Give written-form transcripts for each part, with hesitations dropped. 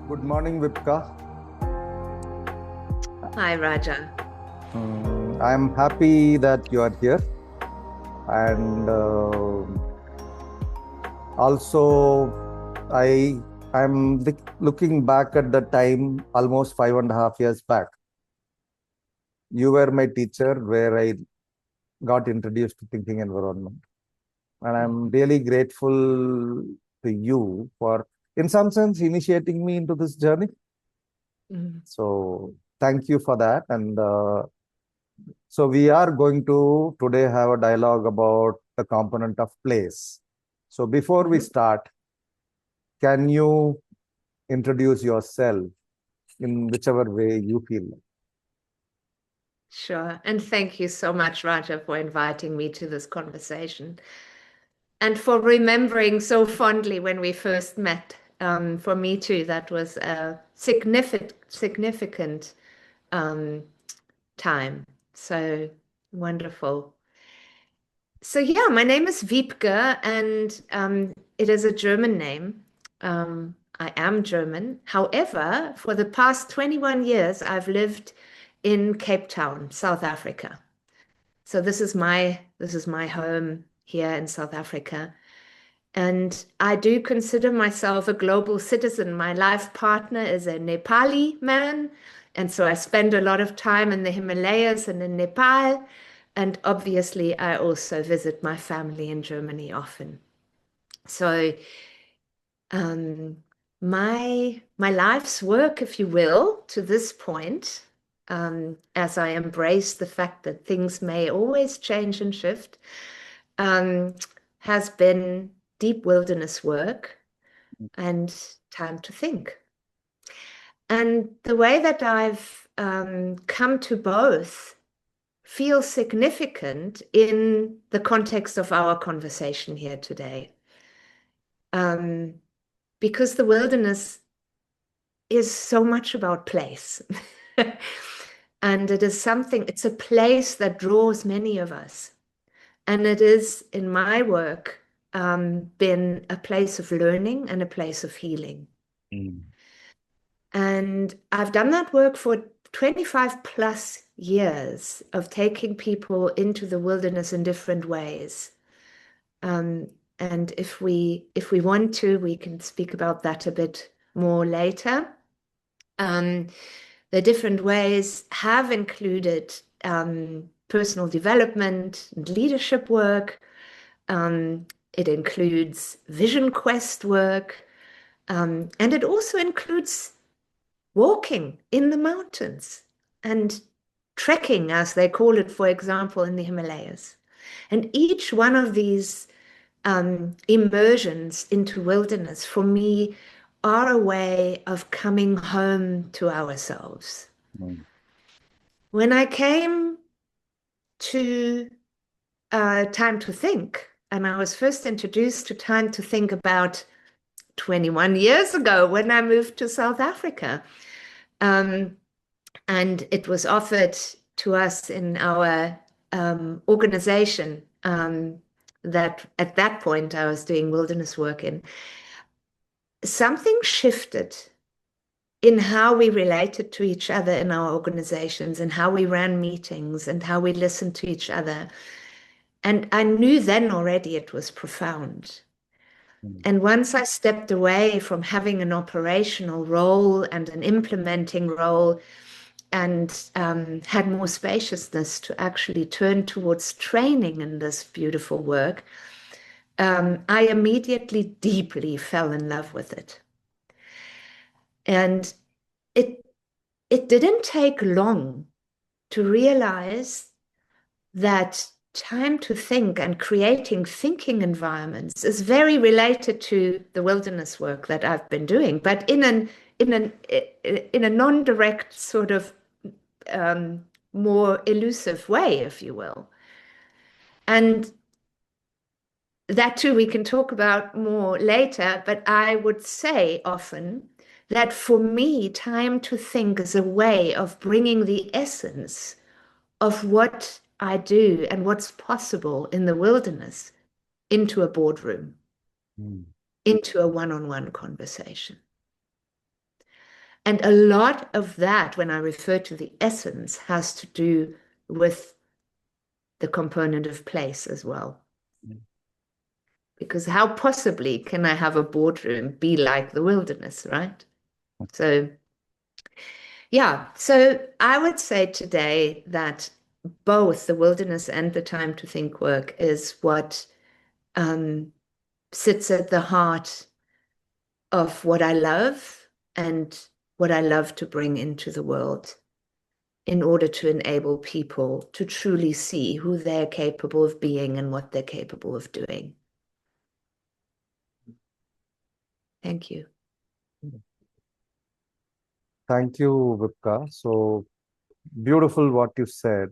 Good morning, Vipka. Hi, Raja. I'm happy that you are here. And also, I'm looking back at the time almost 5.5 years back. You were my teacher where I got introduced to thinking environment. And I'm really grateful to you for, in some sense, initiating me into this journey. Mm. So thank you for that. And so we are going to today have a dialogue about the component of place. So before we Mhm. start, can you introduce yourself in whichever way you feel? Sure. And thank you so much, Raja, for inviting me to this conversation and for remembering so fondly when we first met. For me too, that was a significant um, time. So wonderful. So yeah, my name is Wiebke, and it is a German name. I am German. However, for the past 21 years, I've lived in Cape Town, South Africa. So this is my home here in South Africa. And I do consider myself a global citizen. My life partner is a Nepali man. And so I spend a lot of time in the Himalayas and in Nepal. And obviously, I also visit my family in Germany often. So, um, my life's work, if you will, to this point, as I embrace the fact that things may always change and shift, um, has been deep wilderness work and time to think. And the way that I've come to both feels significant in the context of our conversation here today. Um, because the wilderness is so much about place. And it's a place that draws many of us. And it is, in my work, been a place of learning and a place of healing. Mm. And I've done that work for 25 plus years of taking people into the wilderness in different ways. Um, and if we want to, we can speak about that a bit more later. Um, the different ways have included personal development and leadership work. It includes vision quest work, and it also includes walking in the mountains and trekking, as they call it, for example, in the Himalayas. And each one of these immersions into wilderness for me are a way of coming home to ourselves. Mm. When I came to Time to Think, and I was first introduced to Time to Think about 21 years ago when I moved to South Africa. Um, and it was offered to us in our organization that at that point I was doing wilderness work in. Something shifted in how we related to each other in our organizations and how we ran meetings and how we listened to each other. And I knew then already it was profound. Mm. And once I stepped away from having an operational role and an implementing role and had more spaciousness to actually turn towards training in this beautiful work, I immediately deeply fell in love with it. And it it didn't take long to realize that time to think and creating thinking environments is very related to the wilderness work that I've been doing, but in a non-direct sort of more elusive way, if you will. And that too we can talk about more later, but I would say often that for me, time to think is a way of bringing the essence of what I do and what's possible in the wilderness into a boardroom, Mm. into a one-on-one conversation. And a lot of that, when I refer to the essence, has to do with the component of place as well. Because how possibly can I have a boardroom be like the wilderness, right? So, yeah. So I would say today that both the wilderness and the time to think work is what sits at the heart of what I love and what I love to bring into the world in order to enable people to truly see who they're capable of being and what they're capable of doing. Thank you. Thank you, Vipka. So beautiful what you said.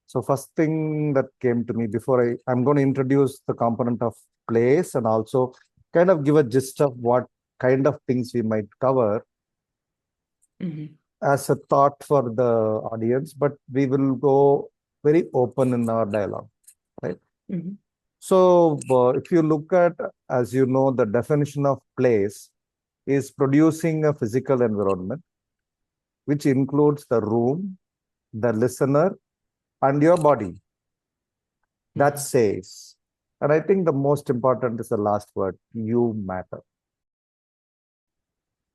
So first thing that came to me before I'm going to introduce the component of place and also kind of give a gist of what kind of things we might cover as a thought for the audience, but we will go very open in our dialogue, right? So if you look at, as you know, the definition of place is producing a physical environment, which includes the room, the listener, and your body. That says, and I think the most important is the last word, you matter.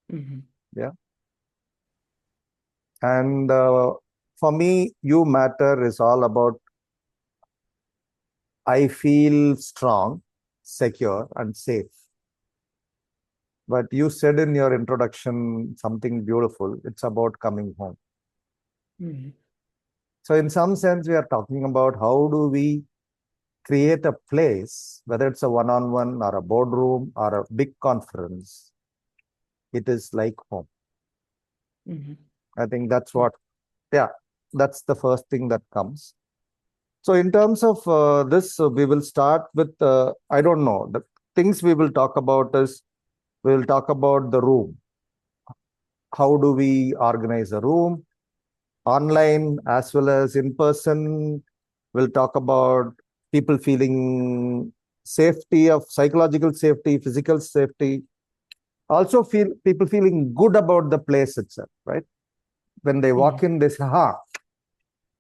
Yeah. And for me, you matter is all about I feel strong, secure, and safe. But you said in your introduction something beautiful. It's about coming home. So in some sense, we are talking about how do we create a place, whether it's a one-on-one or a boardroom or a big conference, it is like home. I think that's what, that's the first thing that comes. So in terms of this, we will start with, I don't know, the things we will talk about is, we will talk about the room. How do we organize a room? Online as well as in person. We'll talk about people feeling safety of psychological safety, physical safety. Also people feeling good about the place itself, right? When they walk in, they say,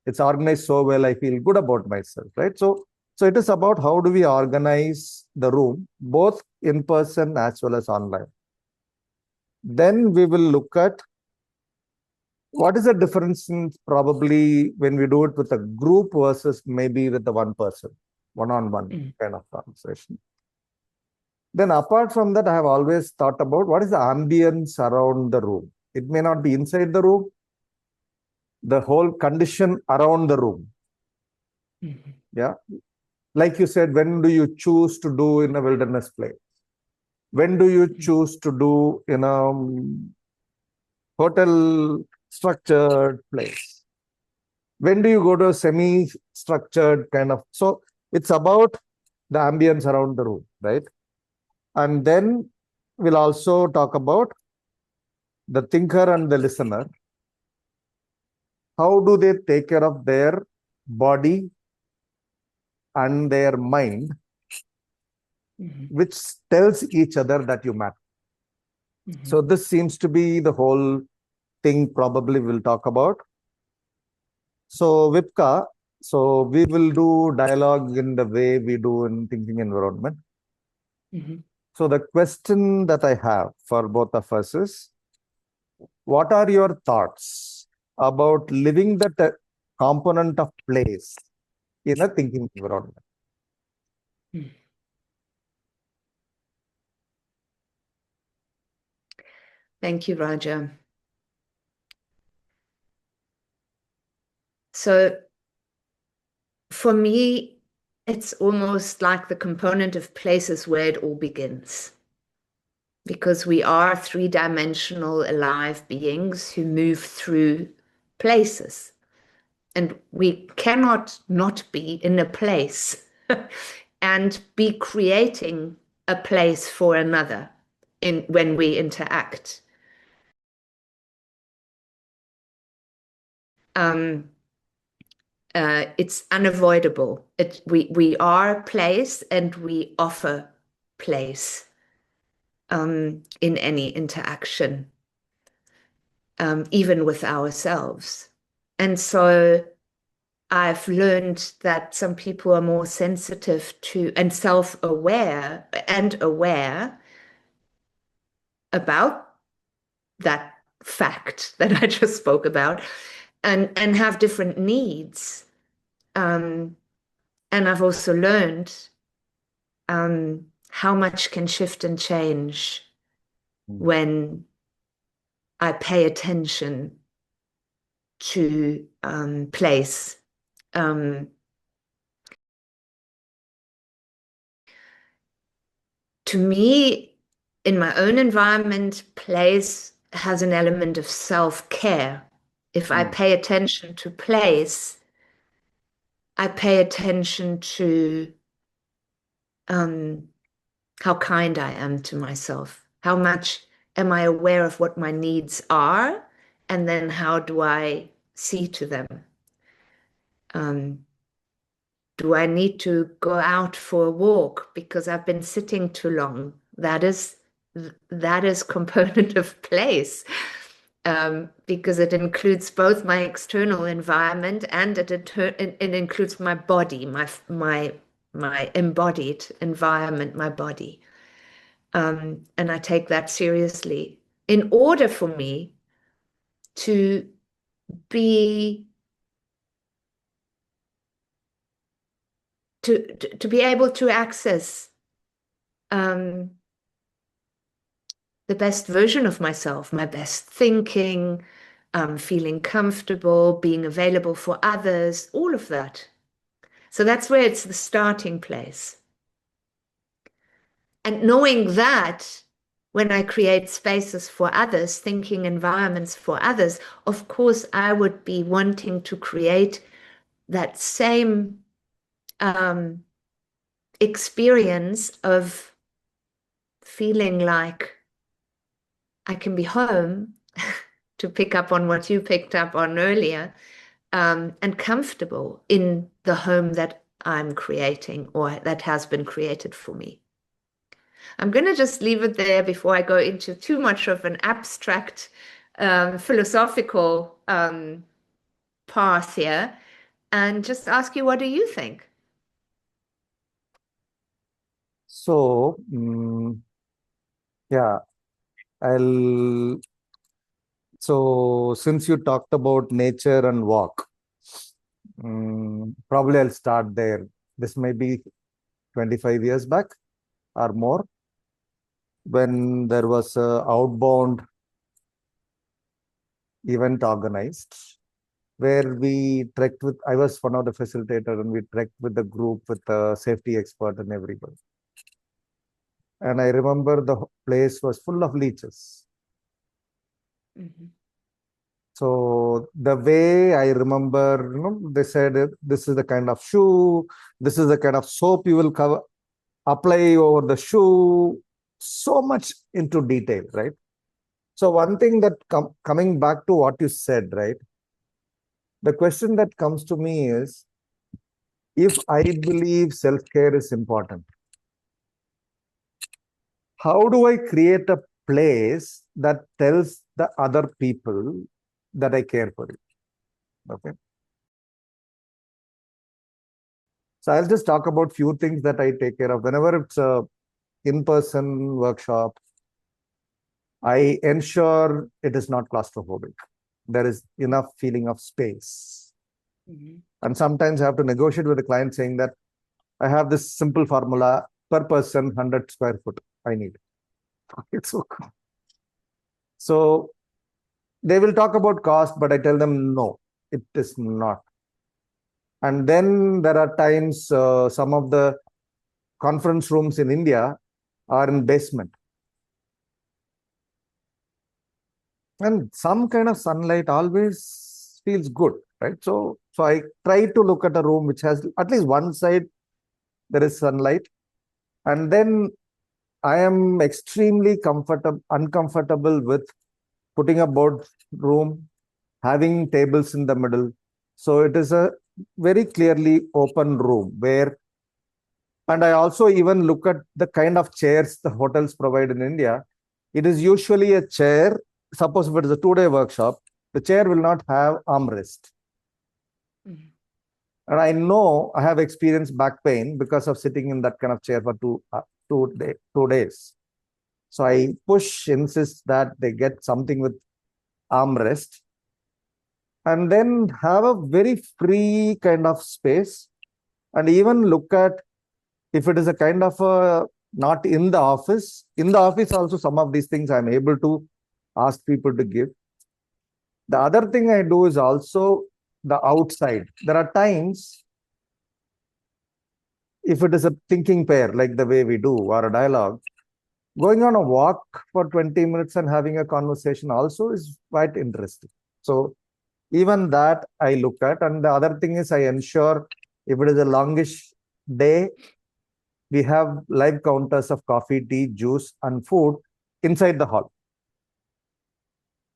it's organized so well, I feel good about myself, right? So it is about how do we organize the room, both in person as well as online. Then we will look at what is the difference in probably when we do it with a group versus maybe with the one person, one-on-one kind of conversation. Then apart from that, I have always thought about what is the ambience around the room. It may not be inside the room, the whole condition around the room. Yeah. Like you said, when do you choose to do in a wilderness place? When do you choose to do in a hotel structured place? When do you go to a semi-structured kind of? So it's about the ambience around the room, right? And then we'll also talk about the thinker and the listener. How do they take care of their body and their mind, which tells each other that you matter. So this seems to be the whole thing probably we'll talk about. So Vipka, so we will do dialogue in the way we do in thinking environment. So the question that I have for both of us is, what are your thoughts about living that component of place in a thinking environment? Thank you, Raja. So for me, it's almost like the component of places where it all begins. Because we are three-dimensional alive beings who move through places. And we cannot not be in a place and be creating a place for another when we interact. It's unavoidable. We are place and we offer place in any interaction. even with ourselves. And so I've learned that some people are more sensitive to and self-aware and aware about that fact that I just spoke about, and have different needs. And I've also learned how much can shift and change when I pay attention to place. To me, in my own environment, place has an element of self-care. If I pay attention to place, I pay attention to how kind I am to myself. How much am I aware of what my needs are? And then how do I see to them? Do I need to go out for a walk because I've been sitting too long? That is component of place, because it includes both my external environment and it includes my body, my embodied environment, my body. And I take that seriously. In order for me to be to be able to access the best version of myself, my best thinking, feeling comfortable, being available for others, all of that. So that's where it's the starting place. And knowing that when I create spaces for others, thinking environments for others, of course, I would be wanting to create that same experience of feeling like I can be home, to pick up on what you picked up on earlier, and comfortable in the home that I'm creating or that has been created for me. I'm going to just leave it there before I go into too much of an abstract philosophical path here, and just ask you, what do you think? So, yeah, I'll. So, since you talked about nature and walk, probably I'll start there. This may be 25 years back or more, when there was a outbound event organized where we trekked with, I was one of the facilitators, and we trekked with the group with the safety expert and everybody. And I remember the place was full of leeches. So the way I remember, they said this is the kind of shoe, this is the kind of soap you will apply over the shoe. So much into detail, right? So one thing that coming back to what you said, right? The question that comes to me is, if I believe self-care is important, how do I create a place that tells the other people that I care for you? Okay. So I'll just talk about few things that I take care of. Whenever it's a in-person workshop, I ensure it is not claustrophobic. There is enough feeling of space. And sometimes I have to negotiate with the client saying that I have this simple formula per person, 100 square foot I need. It's okay. So they will talk about cost, but I tell them, no, it is not. And then there are times some of the conference rooms in India are in basement. And some kind of sunlight always feels good, right? So I try to look at a room which has at least one side there is sunlight. And then I am extremely uncomfortable with putting a board room, having tables in the middle. So it is a very clearly open room where, and I also even look at the kind of chairs the hotels provide in India. It is usually a chair suppose if it is a 2-day workshop, the chair will not have armrest. Mm. And I know I have experienced back pain because of sitting in that kind of chair for 2 days. So I insist that they get something with armrest and then have a very free kind of space, and even look at if it is a kind of a not in the office. In the office also, some of these things I'm able to ask people to give. The other thing I do is also the outside. There are times, if it is a thinking pair, like the way we do, or a dialogue, going on a walk for 20 minutes and having a conversation also is quite interesting. So even that I look at. And the other thing is, I ensure if it is a longish day, we have live counters of coffee, tea, juice, and food inside the hall.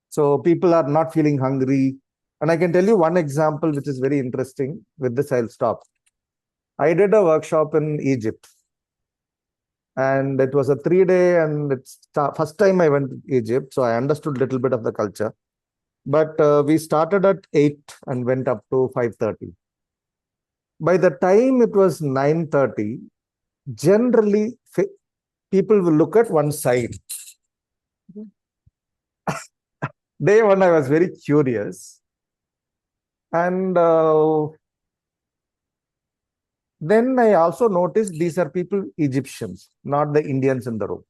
So people are not feeling hungry. And I can tell you one example which is very interesting. With this, I'll stop. I did a workshop in Egypt, and it was a 3-day, and it's first time I went to Egypt, so I understood a little bit of the culture. But we started at 8 and went up to 5:30. By the time it was 9:30, generally people will look at one side. Day one, I was very curious. And then I also noticed these are people, Egyptians, not the Indians in the room.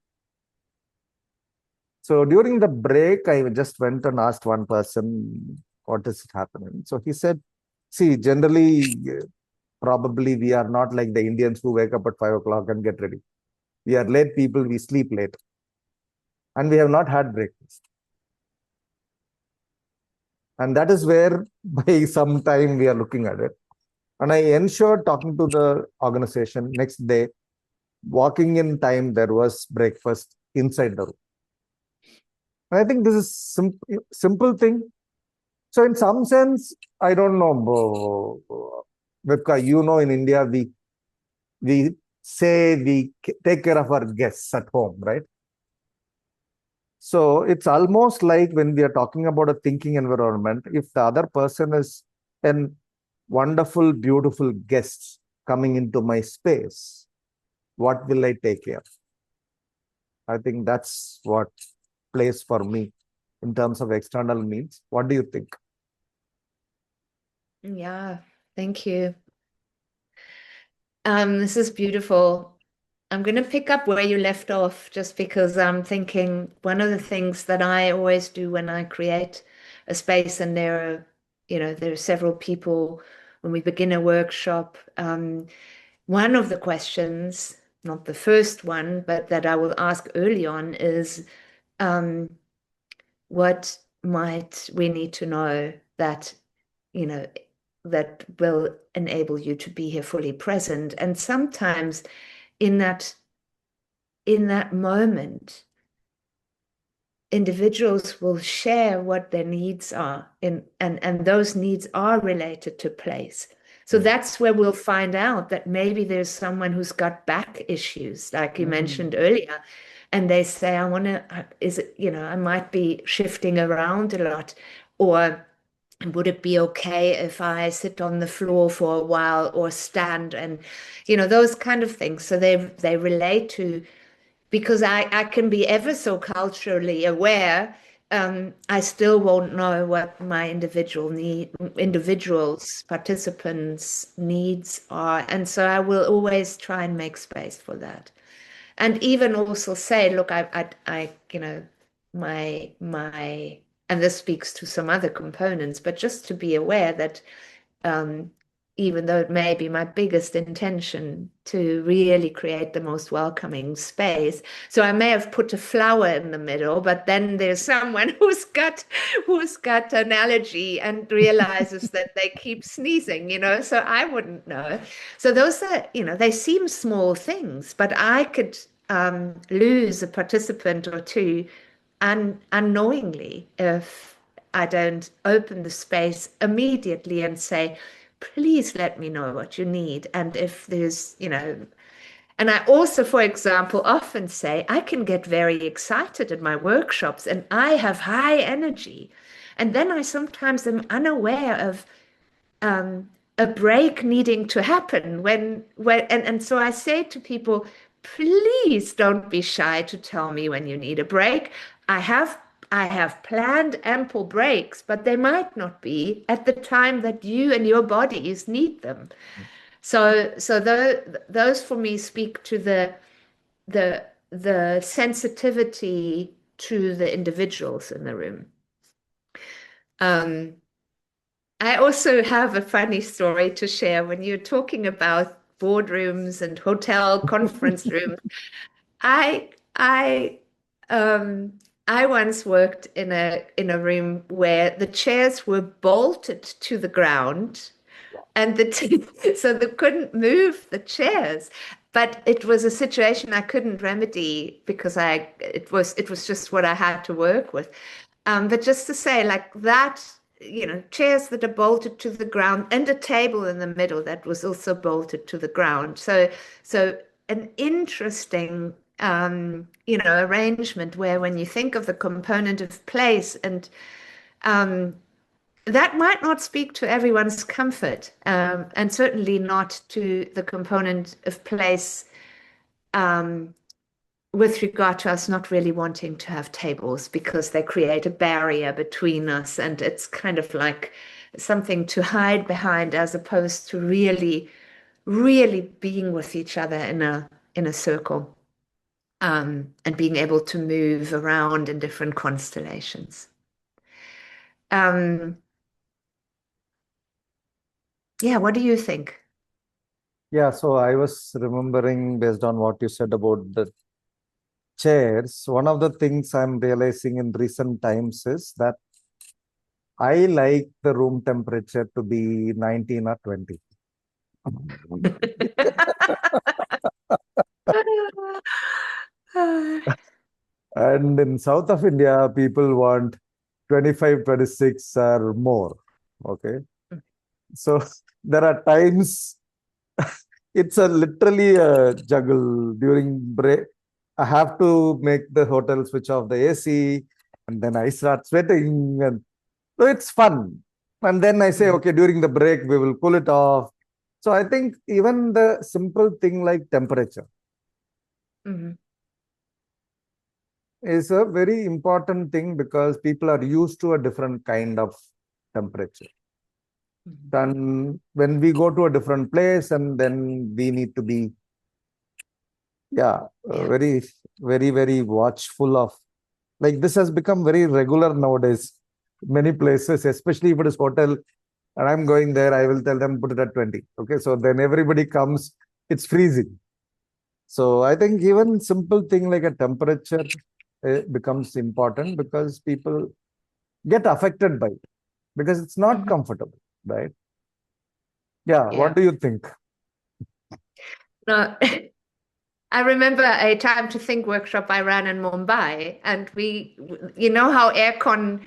So during the break, I just went and asked one person, what is happening? So he said, see, generally, probably we are not like the Indians who wake up at 5 o'clock and get ready. We are late people, we sleep late. And we have not had breakfast. And that is where by some time we are looking at it. And I ensured, talking to the organization, next day, walking in time, there was breakfast inside the room. And I think this is simple thing. So in some sense, I don't know, Vipka, in India, we say we take care of our guests at home, right? So it's almost like when we are talking about a thinking environment, if the other person is an wonderful, beautiful guest coming into my space, what will I take care? I think that's what plays for me in terms of external needs. What do you think? Yeah, thank you. This is beautiful. I'm going to pick up where you left off, just because I'm thinking one of the things that I always do when I create a space, and there are several people when we begin a workshop. One of the questions, not the first one, but that I will ask early on is, what might we need to know that, that will enable you to be here fully present? And sometimes in that moment, individuals will share what their needs are, and those needs are related to place. So that's where we'll find out that maybe there's someone who's got back issues, like you mentioned earlier, and they say, I want to, I might be shifting around a lot, or would it be okay if I sit on the floor for a while or stand, and those kind of things. So they relate to, because I can be ever so culturally aware, I still won't know what my individuals, participants' needs are. And so I will always try and make space for that. And even also say, look, my, and this speaks to some other components, but just to be aware that, even though it may be my biggest intention to really create the most welcoming space. So I may have put a flower in the middle, but then there's someone who's got an allergy and realizes that they keep sneezing, so I wouldn't know. So those are, they seem small things, but I could lose a participant or two unknowingly if I don't open the space immediately and say, please let me know what you need. And if there's, And I also, for example, often say I can get very excited at my workshops and I have high energy. And then I sometimes am unaware of a break needing to happen and so I say to people, please don't be shy to tell me when you need a break. I have I have planned ample breaks, but they might not be at the time that you and your bodies need them. Those for me speak to the the sensitivity to the individuals in the room. Um, I also have a funny story to share when you're talking about boardrooms and hotel conference rooms. I I um I once worked in a room where the chairs were bolted to the ground and so they couldn't move the chairs. But it was a situation I couldn't remedy because it was just what I had to work with. But just to say, like that, chairs that are bolted to the ground and a table in the middle that was also bolted to the ground. So an interesting arrangement where when you think of the component of place and um, that might not speak to everyone's comfort, and certainly not to the component of place with regard to us not really wanting to have tables because they create a barrier between us, and it's kind of like something to hide behind as opposed to really, really being with each other in a circle, and being able to move around in different constellations. Um, yeah, what do you think? Yeah, so I was remembering based on what you said about the chairs. One of the things I'm realizing in recent times is that I like the room temperature to be 19 or 20. And in south of India, people want 25, 26 or more. Okay. So there are times it's a literally a juggle during break. I have to make the hotel switch off the AC and then I start sweating and so it's fun. And then I say, okay, during the break, we will cool it off. So I think even the simple thing like temperature Mhm, is a very important thing because people are used to a different kind of temperature. mhm. And when we go to a different place and then we need to be, yeah, Yeah. very, very, very watchful of, like this has become very regular nowadays. Many places, especially if it is hotel, and I'm going there, I will tell them put it at 20. Okay, so then everybody comes, it's freezing. So I think even simple thing like a temperature becomes important because people get affected by it because it's not Mhm. comfortable, right? Yeah, what Yeah. do you think? No, I remember a time to think workshop I ran in Mumbai, and you know how aircon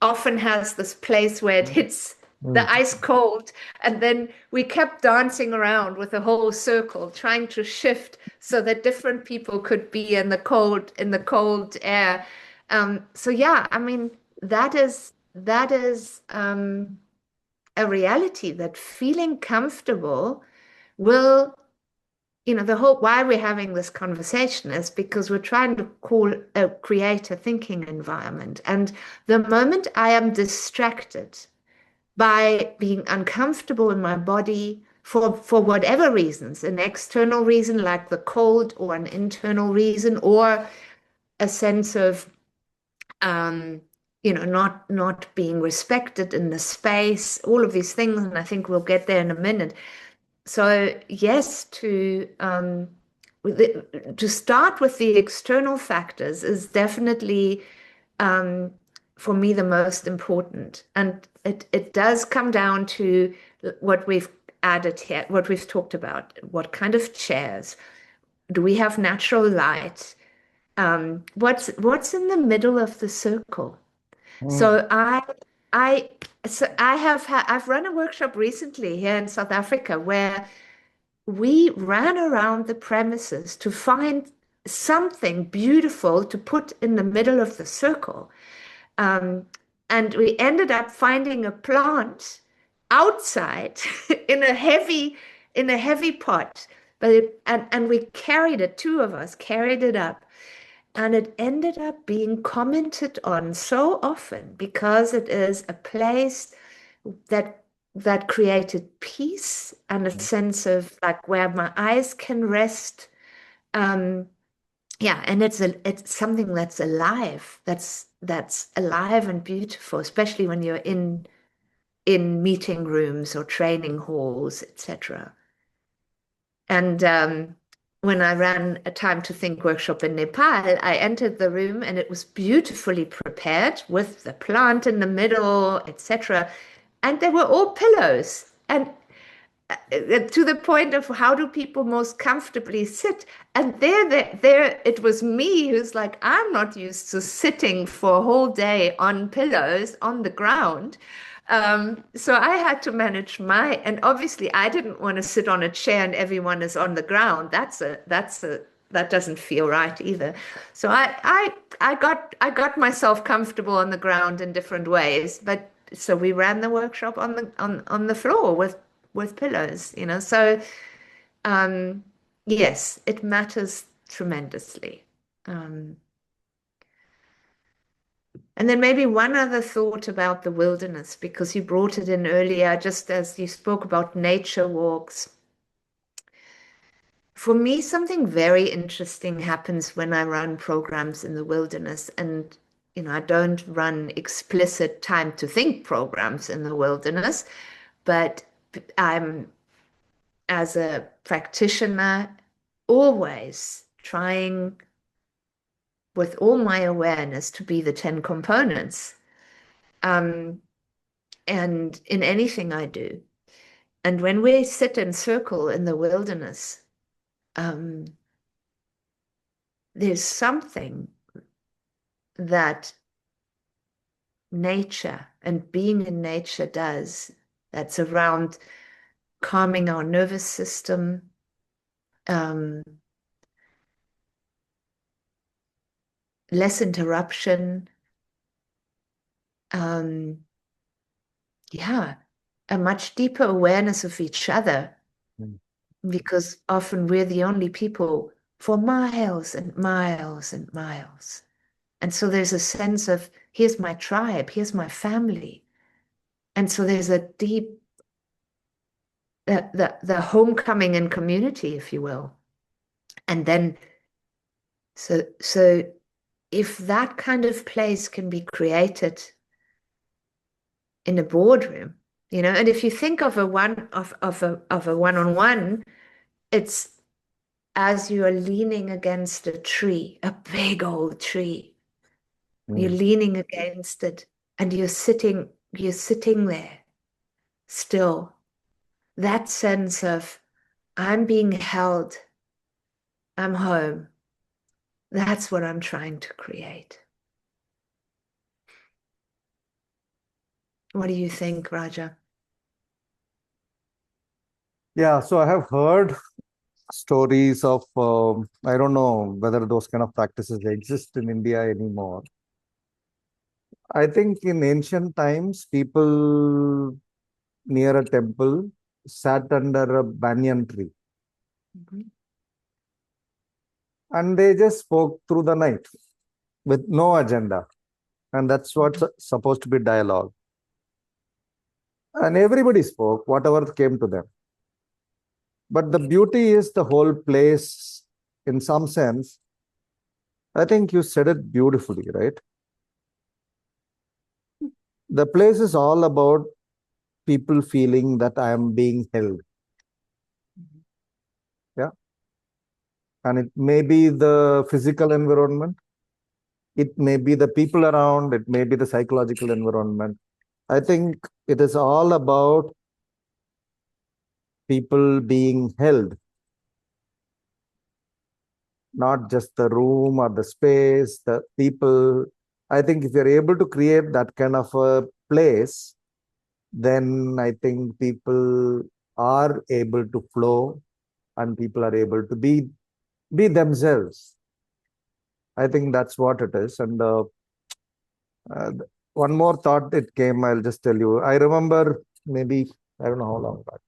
often has this place where it hits Mm. the ice cold, and then we kept dancing around with a whole circle, trying to shift so that different people could be in the cold air. So yeah, I mean that is a reality that feeling comfortable will the whole why we're having this conversation is because we're trying to create a thinking environment. And the moment I am distracted by being uncomfortable in my body for whatever reasons, an external reason like the cold, or an internal reason, or a sense of not being respected in the space, all of these things, and I think we'll get there in a minute. So yes, to start with the external factors is definitely um, for me the most important, and it does come down to what we've added here, what we've talked about. What kind of chairs? Do we have natural light? What's in the middle of the circle? Mm. So I have I've run a workshop recently here in South Africa where we ran around the premises to find something beautiful to put in the middle of the circle. Um, and we ended up finding a plant outside in a heavy pot. And we carried it, two of us carried it up. And it ended up being commented on so often because it is a place that that created peace and a sense of like where my eyes can rest. Um, yeah, and it's something that's alive, that's alive and beautiful, especially when you're in meeting rooms or training halls, etc. And when I ran a Time to Think workshop in Nepal, I entered the room and it was beautifully prepared with the plant in the middle, etc. And they were all pillows. And to the point of how do people most comfortably sit? And there, it was me who's like, I'm not used to sitting for a whole day on pillows on the ground. So I had to manage and obviously I didn't want to sit on a chair and everyone is on the ground. That doesn't feel right either. So I got myself comfortable on the ground in different ways. But so we ran the workshop on the floor with pillows, you know. So yes, it matters tremendously. Um, and then maybe one other thought about the wilderness, because you brought it in earlier, just as you spoke about nature walks. For me, something very interesting happens when I run programs in the wilderness. And, you know, I don't run explicit time to think programs in the wilderness, but I'm, as a practitioner, always trying with all my awareness to be the 10 components. And in anything I do. And when we sit in circle in the wilderness, there's something that nature and being in nature does that's around calming our nervous system, less interruption, yeah, a much deeper awareness of each other, because often we're the only people for miles and miles and miles. And so there's a sense of, here's my tribe, here's my family. And so there's a deep, the homecoming in community, if you will. And then, so if that kind of place can be created in a boardroom, you know, and if you think of a one-on-one, it's as you are leaning against a tree, a big old tree. You're leaning against it and you're sitting there still. That sense of I'm being held, I'm home. That's what I'm trying to create. What do you think, Raja? Yeah, so I have heard stories of, I don't know whether those kind of practices exist in India anymore. I think in ancient times, people near a temple sat under a banyan tree and they just spoke through the night with no agenda. And that's what's supposed to be dialogue. And everybody spoke, whatever came to them. But the beauty is the whole place, in some sense. I think you said it beautifully, right? The place is all about people feeling that I am being held. Yeah. And it may be the physical environment, it may be the people around, it may be the psychological environment. I think it is all about people being held, not just the room or the space, the people. I think if you're able to create that kind of a place, then I think people are able to flow and people are able to be themselves. I think that's what it is. And uh, one more thought it came, I'll just tell you. I remember maybe, I don't know how long back,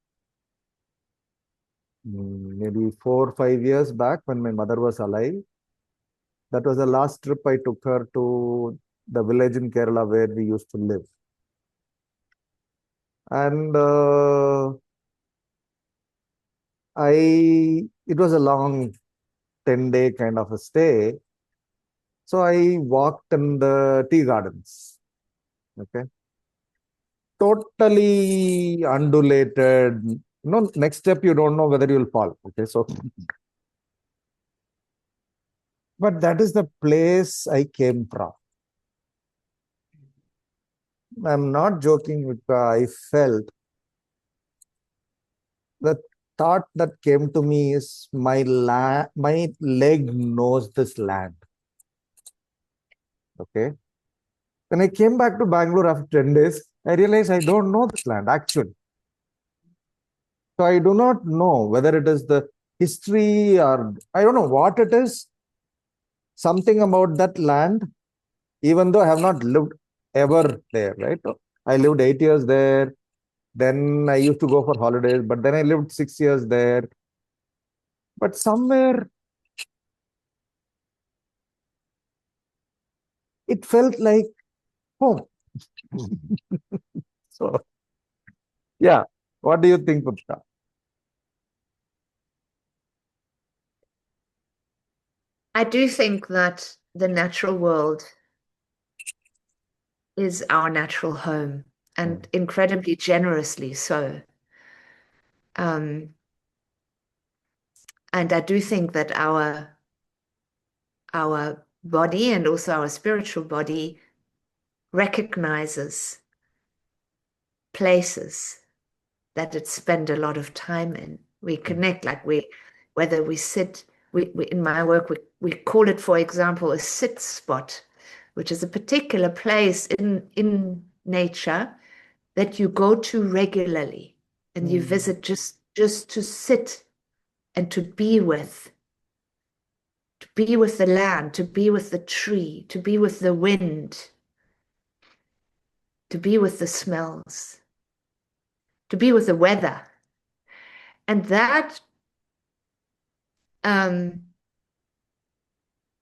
maybe 4 or 5 years back when my mother was alive. That was the last trip I took her to the village in Kerala where we used to live. And it was a long 10-day kind of a stay. So I walked in the tea gardens. Okay. Totally undulated. Next step, you don't know whether you'll fall. Okay. So, but that is the place I came from. I'm not joking with I felt the thought that came to me is my leg knows this land. Okay. When I came back to Bangalore after 10 days, I realized I don't know this land actually. So I do not know whether it is the history or I don't know what it is. Something about that land, even though I have not lived ever there, right? I lived 8 years there. Then I used to go for holidays, but then I lived 6 years there. But somewhere it felt like home. So, yeah. What do you think, Pupta? I do think that the natural world is our natural home, Mm, and incredibly generously so. Um, and I do think that our body and also our spiritual body recognizes places that it spend a lot of time in. We mm, connect, like whether we sit, we in my work, we call it, for example, a sit spot, which is a particular place in nature that you go to regularly and you mm, visit just to sit and to be with the land, to be with the tree, to be with the wind, to be with the smells, to be with the weather. And that um,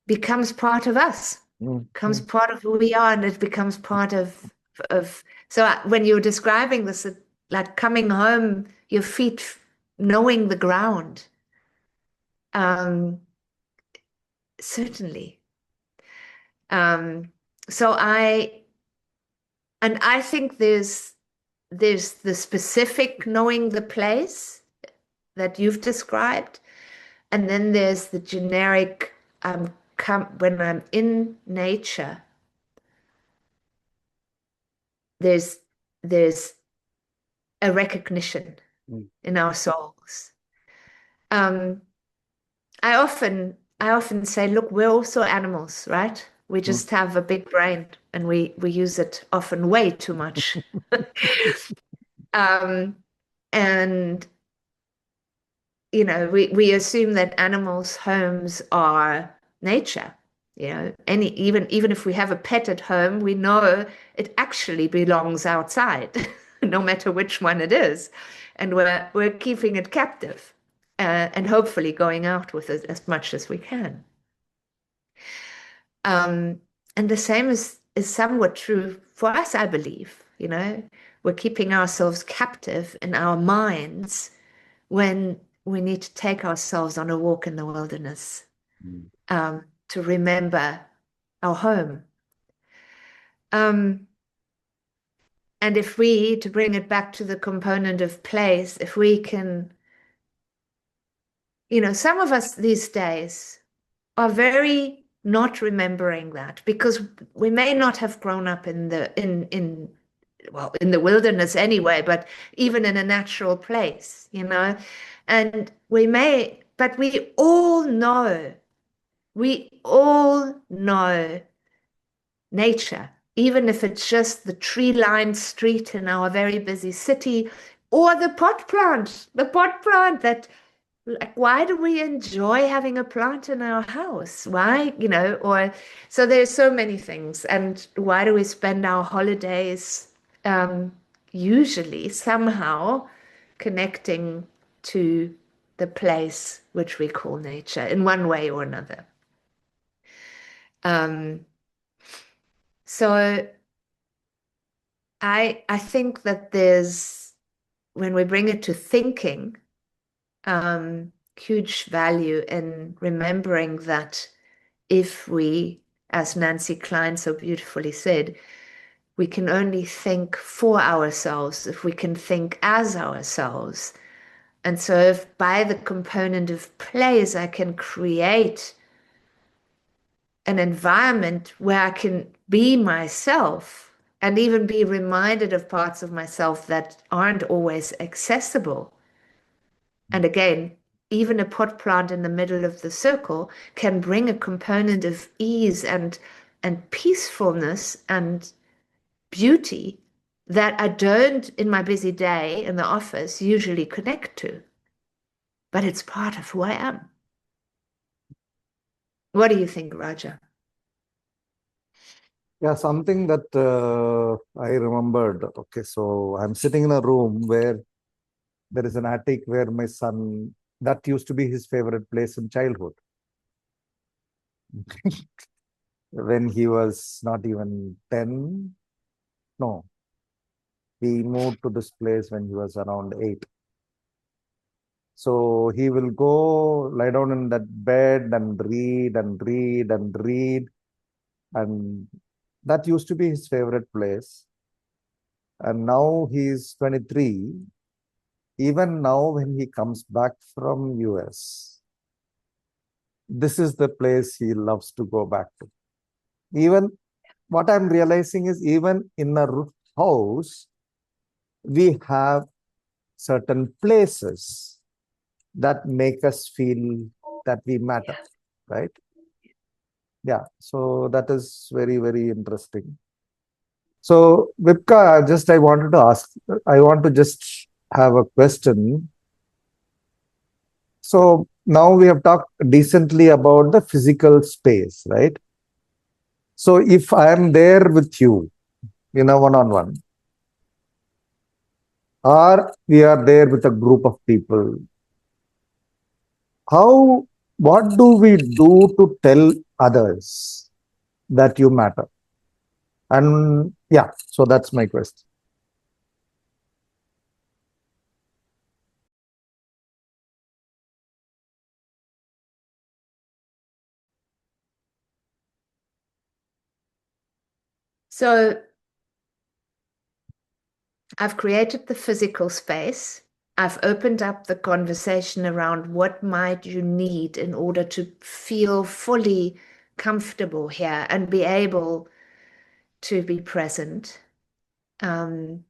becomes part of us, mm, becomes mm, part of who we are, and it becomes part of. So when you're describing this, like coming home, your feet knowing the ground, um, certainly. Um, so I think there's the specific knowing the place that you've described, and then there's the generic when I'm in nature, there's there's a recognition mm, in our souls. Um, I often say, look, we're also animals, right? We mm. just have a big brain and we use it often way too much. Um, and we assume that animals' homes are nature. Even if we have a pet at home, we know it actually belongs outside, no matter which one it is, and we're keeping it captive, and hopefully going out with it as much as we can. Um, and the same is somewhat true for us, I believe. We're keeping ourselves captive in our minds when we need to take ourselves on a walk in the wilderness, Mm. to remember our home. Um, and to bring it back to the component of place, if we can, some of us these days are very not remembering that because we may not have grown up in the wilderness anyway, but even in a natural place, and but we all know nature, even if it's just the tree-lined street in our very busy city, or the pot plant that Like, why do we enjoy having a plant in our house? Why, or so there's so many things. And why do we spend our holidays um, usually somehow connecting to the place which we call nature in one way or another? Um, so I think that there's, when we bring it to thinking, huge value in remembering that if we, as Nancy Klein so beautifully said, we can only think for ourselves if we can think as ourselves. And so, if by the component of plays, I can create an environment where I can be myself and even be reminded of parts of myself that aren't always accessible. And again, even a pot plant in the middle of the circle can bring a component of ease and peacefulness and beauty that I don't in my busy day in the office usually connect to. But it's part of who I am. What do you think, Raja? Yeah, something that I remembered. Okay, so I'm sitting in a room where there is an attic where my son, that used to be his favorite place in childhood. When he was not even 10, no, he moved to this place when he was around 8. So he will go lie down in that bed and read and read and read. And that used to be his favorite place. And now he's 23. Even now, when he comes back from US, this is the place he loves to go back to. Even what I'm realizing is even in a house, we have certain places that make us feel that we matter, right? Yeah, so that is very, very interesting. So, Vipka, just I wanted to ask, I want to just have a question. So now we have talked decently about the physical space, right? So if I am there with you, one-on-one, or we are there with a group of people, how, what do we do to tell others that you matter? And yeah, so that's my question. So I've created the physical space. I've opened up the conversation around what might you need in order to feel fully comfortable here and be able to be present. Um,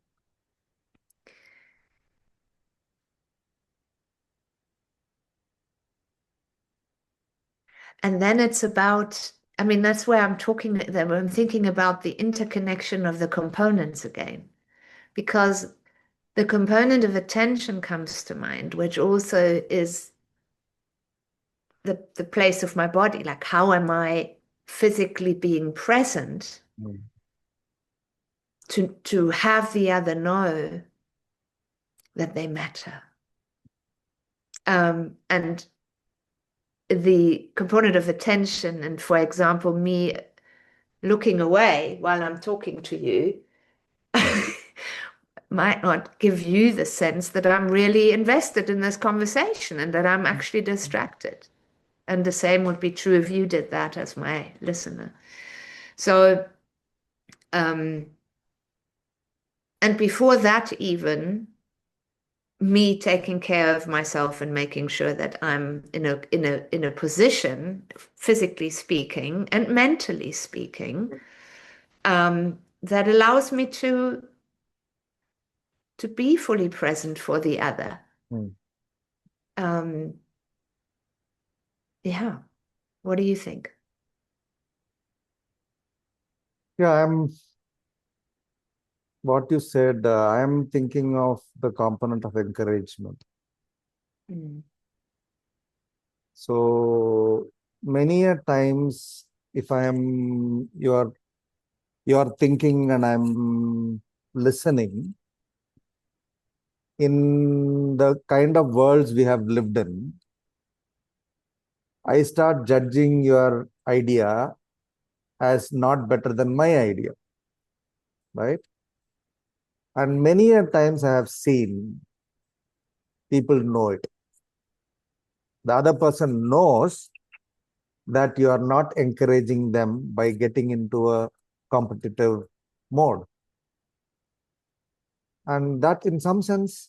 and then it's about, I mean, that's where I'm thinking about the interconnection of the components again, because the component of attention comes to mind, which also is the place of my body. Like, how am I physically being present to have the other know that they matter? And the component of attention, and for example, me looking away while I'm talking to you might not give you the sense that I'm really invested in this conversation and that I'm actually distracted. And the same would be true if you did that as my listener. So, and before that, even me taking care of myself and making sure that I'm in a position, physically speaking and mentally speaking, that allows me to be fully present for the other. Mm. Um, yeah. What do you think? Yeah, what you said, I'm thinking of the component of encouragement. Mm. So many a times, if I am you are thinking and I'm listening, in the kind of worlds we have lived in, I start judging your idea as not better than my idea, right? And many a times I have seen people know it. The other person knows that you are not encouraging them by getting into a competitive mode. And that, in some sense,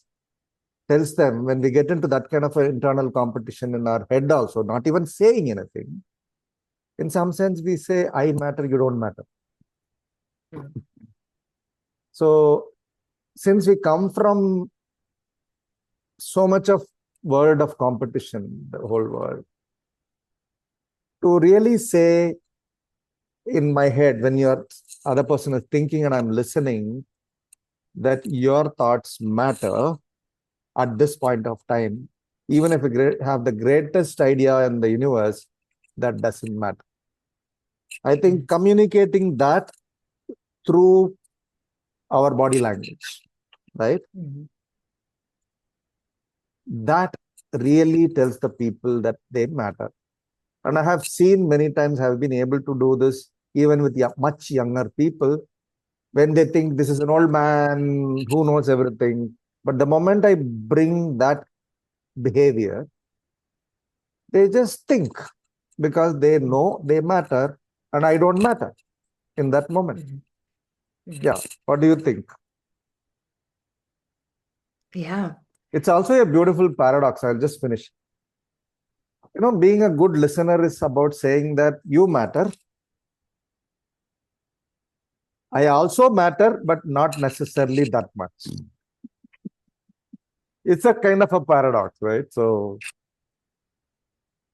tells them when we get into that kind of an internal competition in our head, also, not even saying anything, in some sense, we say, I matter, you don't matter. Mm. So, since we come from so much of world of competition, the whole world, to really say in my head, when your other person is thinking and I'm listening, that your thoughts matter at this point of time, even if we have the greatest idea in the universe, that doesn't matter. I think communicating that through our body language, right? Mhm. That really tells the people that they matter. And I have seen many times, have been able to do this even with much younger people, when they think this is an old man who knows everything. But the moment I bring that behavior, they just think, because they know they matter and I don't matter in that moment. Mhm. Mhm. Yeah. What do you think? Yeah. It's also a beautiful paradox. I'll just finish. Being a good listener is about saying that you matter. I also matter, but not necessarily that much. It's a kind of a paradox, right? So,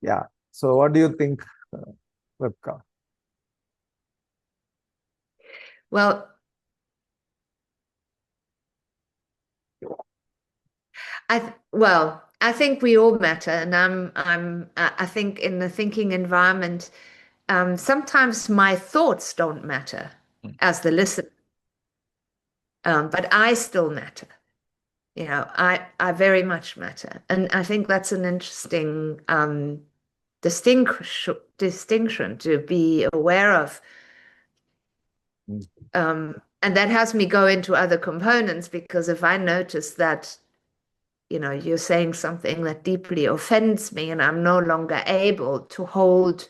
yeah. So, what do you think, Vipka? Well, I think we all matter, and I think in the thinking environment, sometimes my thoughts don't matter as the listener, but I still matter. I very much matter, and I think that's an interesting distinction to be aware of. And that has me go into other components, because if I notice that, you're saying something that deeply offends me, and I'm no longer able to hold,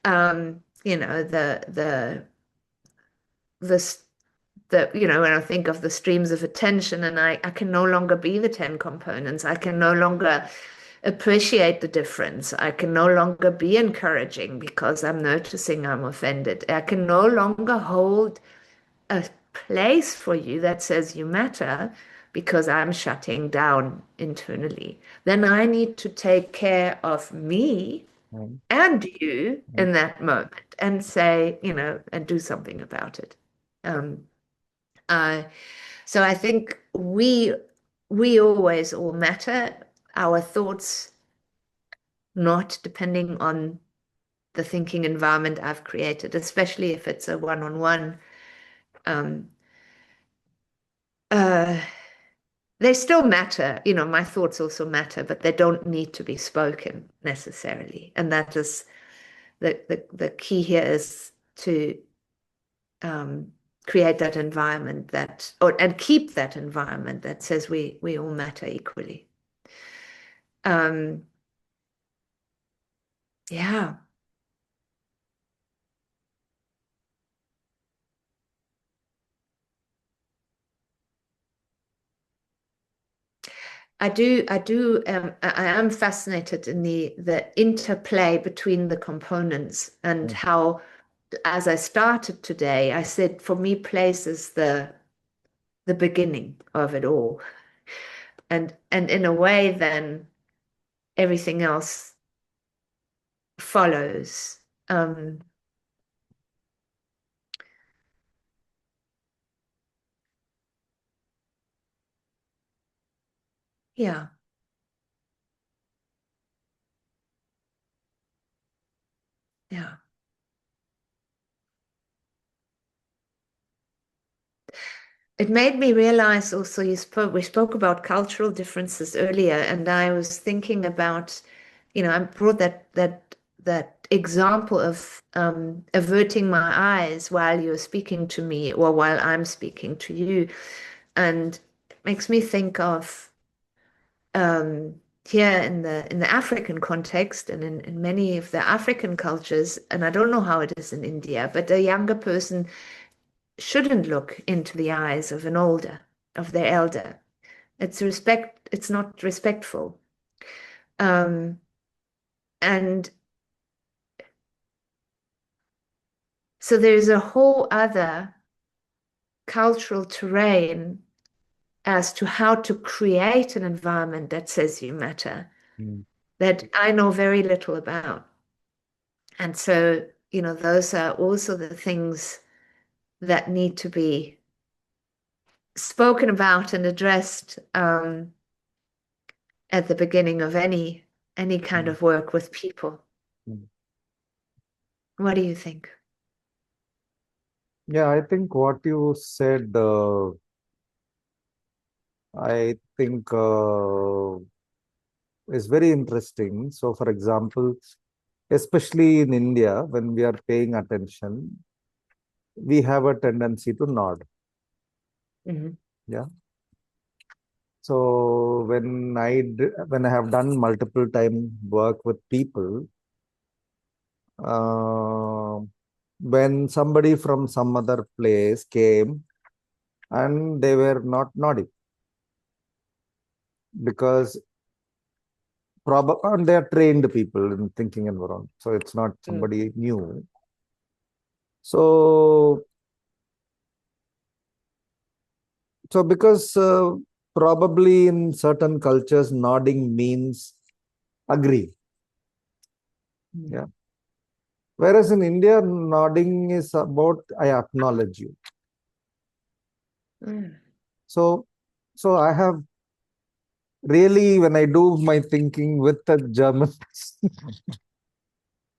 the when I think of the streams of attention, and I can no longer be the 10 components. I can no longer appreciate the difference. I can no longer be encouraging because I'm noticing I'm offended. I can no longer hold a place for you that says you matter because I'm shutting down internally. Then I need to take care of me Mm, and you mm, in that moment and say, and do something about it. Um, uh, so I think we always all matter. Our thoughts, not depending on the thinking environment I've created, especially if it's a one-on-one. Um, uh, they still matter. My thoughts also matter, but they don't need to be spoken necessarily. And that is the key here, is to create that environment and keep that environment that says we all matter equally. Um, yeah, I am fascinated in the interplay between the components, and mm, how, as I started today, I said for me, place is the beginning of it all. And in a way, then everything else follows. Um, yeah. Yeah. It made me realize also we spoke about cultural differences earlier, and I was thinking about, I brought that example of averting my eyes while you're speaking to me or while I'm speaking to you. And it makes me think of here in the African context and in many of the African cultures, and I don't know how it is in India, but a younger person shouldn't look into the eyes of their elder. It's not respectful. Um, and so there's a whole other cultural terrain as to how to create an environment that says you matter Mm. that I know very little about. And so, those are also the things that need to be spoken about and addressed at the beginning of any kind Mm. of work with people. Mm. What do you think? Yeah, I think what you said, I think is very interesting. So, for example, especially in India, when we are paying attention, we have a tendency to nod. Mhm. Yeah. So when I have done multiple time work with people, uh, when somebody from some other place came and they were not nodding because probably and they are trained people in thinking environment, so it's not Mm. somebody new. So because probably in certain cultures nodding means agree. Mm. Yeah. Whereas in India, nodding is about I acknowledge you. Mm. So, I have really, when I do my thinking with the German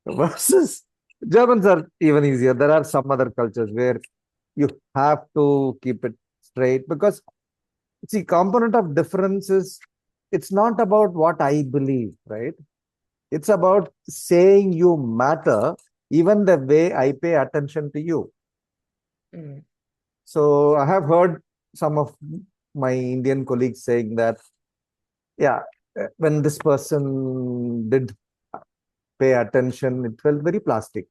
versus Germans are even easier. There are some other cultures where you have to keep it straight because see, component of difference is it's not about what I believe, right? It's about saying you matter, even the way I pay attention to you. Mm. So I have heard some of my Indian colleagues saying that, yeah, when this person did pay attention, it felt very plastic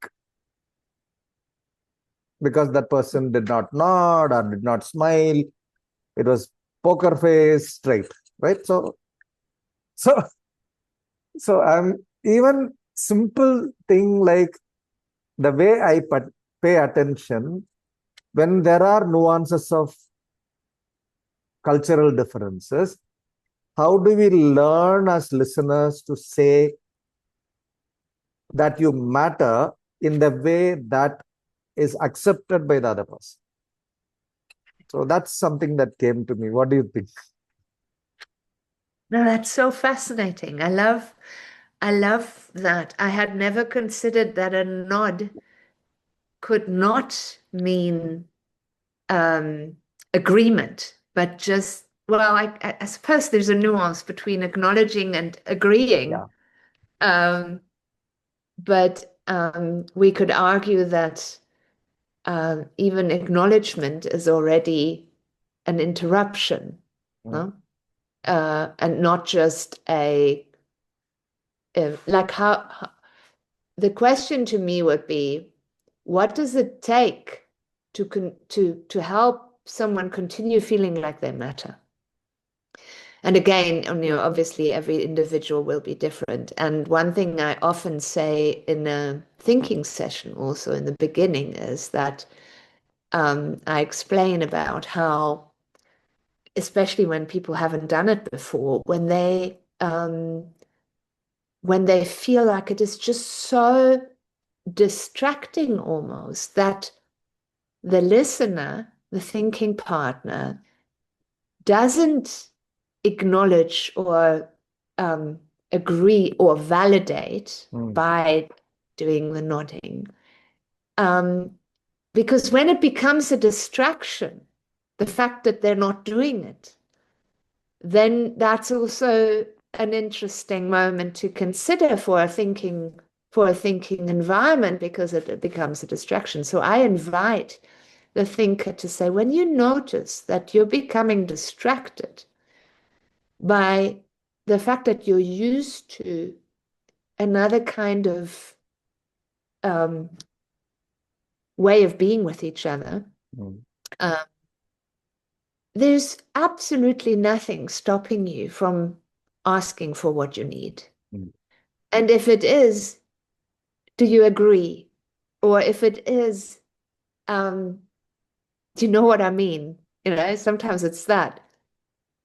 because that person did not nod or did not smile. It was poker face, straight, right? So, I'm even simple thing like the way I pay attention when there are nuances of cultural differences. How do we learn as listeners to say that you matter in the way that is accepted by the other person? So that's something that came to me. What do you think? No, that's so fascinating. I love that. I had never considered that a nod could not mean um, agreement, but just, well, I suppose there's a nuance between acknowledging and agreeing. Yeah. Um, but we could argue that even acknowledgement is already an interruption, Mm. no? And not just like the question to me would be, what does it take to help someone continue feeling like they matter? And again, obviously every individual will be different. And one thing I often say in a thinking session, also in the beginning, is that I explain about how, especially when people haven't done it before, when they feel like it is just so distracting almost that the listener, the thinking partner, doesn't acknowledge or agree or validate Mm. by doing the nodding. Because when it becomes a distraction, the fact that they're not doing it, then that's also an interesting moment to consider for a thinking environment, because it becomes a distraction. So I invite the thinker to say, when you notice that you're becoming distracted by the fact that you're used to another kind of way of being with each other, Mm. uh, there's absolutely nothing stopping you from asking for what you need. Mm. And if it is, do you agree? Or if it is, do you know what I mean? Sometimes it's that.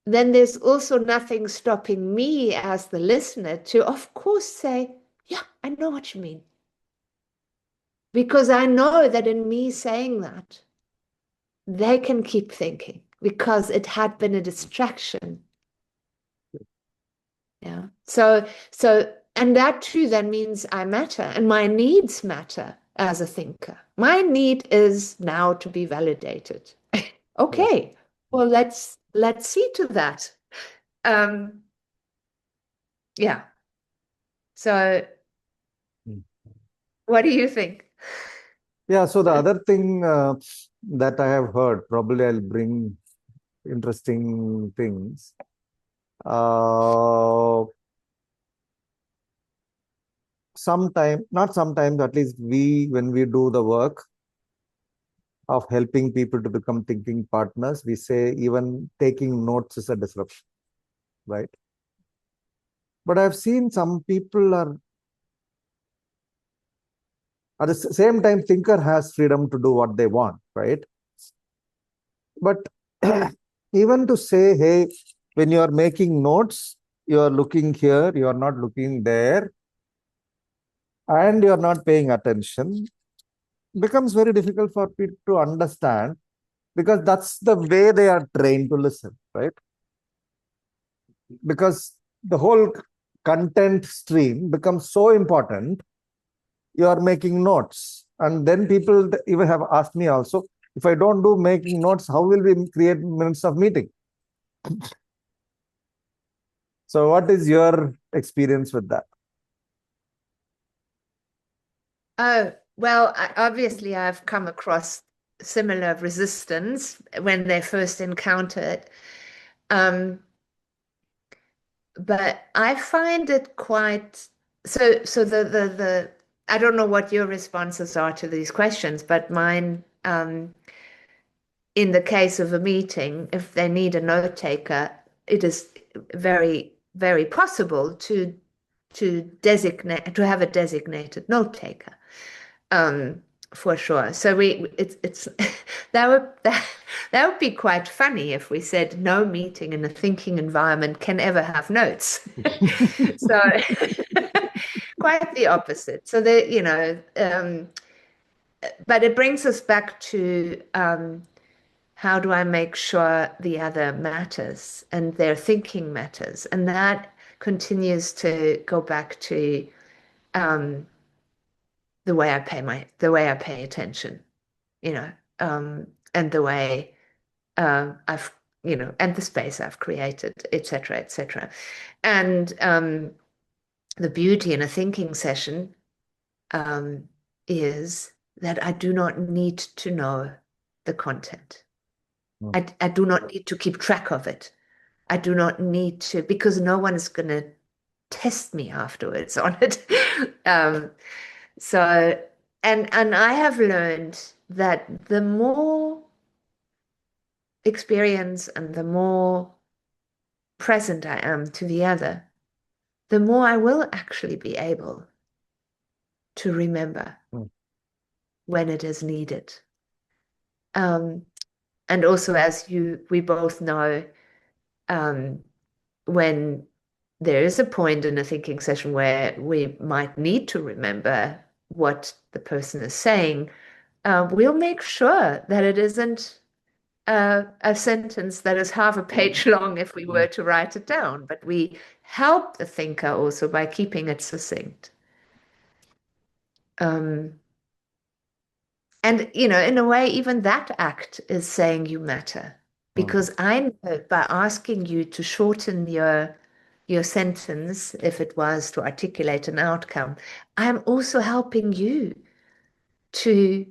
Then there's also nothing stopping me as the listener to, of course, say, yeah, I know what you mean. Because I know that in me saying that, they can keep thinking because it had been a distraction. Yeah. And that too then means I matter and my needs matter as a thinker. My need is now to be validated. Yeah. Okay. Well, let's see to that. Um, yeah. So Mm. what do you think? Yeah. So the other thing that I have heard, probably I'll bring interesting things. Uh, not sometimes, at least when we do the work of helping people to become thinking partners, we say even taking notes is a disruption, right? But I've seen some people are at the same time, thinker has freedom to do what they want, right? But even to say, hey, when you are making notes, you are looking here, you are not looking there, and you are not paying attention, becomes very difficult for people to understand, because that's the way they are trained to listen, right? Because the whole content stream becomes so important. You are making notes, and then people even have asked me also, if I don't do making notes, how will we create minutes of meeting? So what is your experience with that? Oh, well, obviously I've come across similar resistance when they first encounter it. Um, but I find it quite so the I don't know what your responses are to these questions, but mine, in the case of a meeting, if they need a note taker, it is very, very possible to have a designated note taker. Um, for sure. So it's that would that would be quite funny if we said no meeting in a thinking environment can ever have notes. So quite the opposite. So but it brings us back to, how do I make sure the other matters and their thinking matters, and that continues to go back to, um, the way I pay attention, you know, and the way, I've, and the space I've created, etc., etc. And, the beauty in a thinking session, um, is that I do not need to know the content. Mm. I do not need to keep track of it. I do not need to, because no one is going to test me afterwards on it. um, so, and I have learned that the more experience and the more present I am to the other, the more I will actually be able to remember Mm. when it is needed. Um, and also, as we both know, um, when there is a point in a thinking session where we might need to remember what the person is saying, we'll make sure that it isn't a sentence that is half a page long if we were Mm. to write it down, but we help the thinker also by keeping it succinct. Um, and, in a way, even that act is saying you matter. mm. Because I know by asking you to shorten your sentence, if it was to articulate an outcome, I'm also helping you to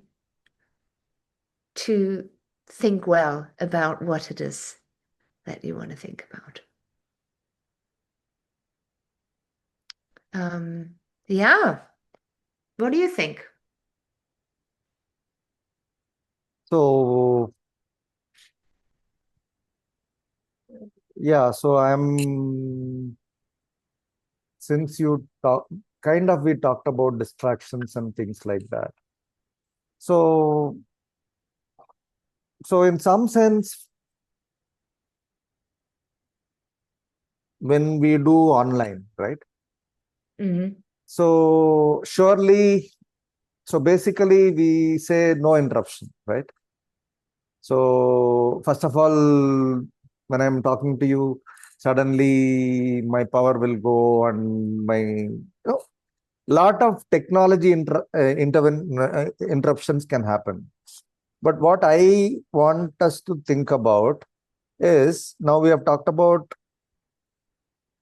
to think well about what it is that you want to think about. Yeah. What do you think? So yeah, so I'm since you talk kind of we talked about distractions and things like that. So in some sense, when we do online, right? Hmm. So surely, so basically we say no interruption, right? So first of all, when I'm talking to you, suddenly my power will go and lot of technology interruptions can happen. But what I want us to think about is now we have talked about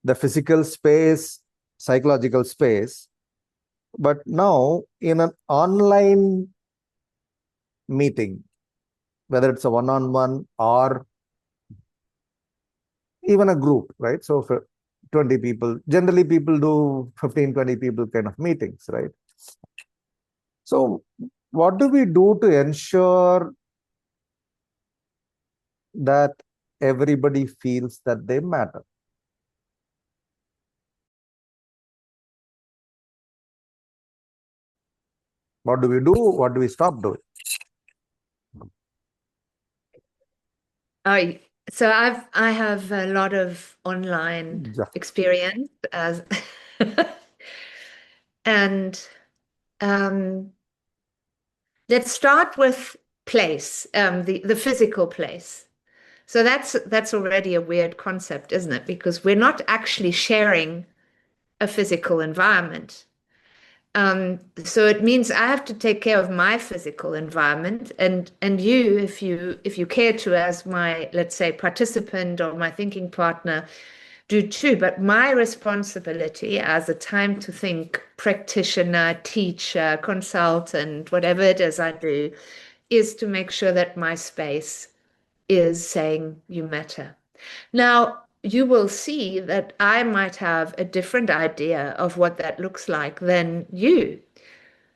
the physical space, psychological space, but now in an online meeting, whether it's a one-on-one or even a group, right? So for 20 people, generally people do 15, 20 people kind of meetings, right? So what do we do to ensure that everybody feels that they matter? What do we do? What do we stop doing? I so I have a lot of online Yeah. experience as and um, let's start with place, the physical place. So that's already a weird concept, isn't it? Because we're not actually sharing a physical environment. So it means I have to take care of my physical environment, and you, if you care to, as my, let's say, participant or my thinking partner, do too. But my responsibility as a time to think practitioner, teacher, consultant, whatever it is I do, is to make sure that my space is saying you matter. Now, you will see that I might have a different idea of what that looks like than you.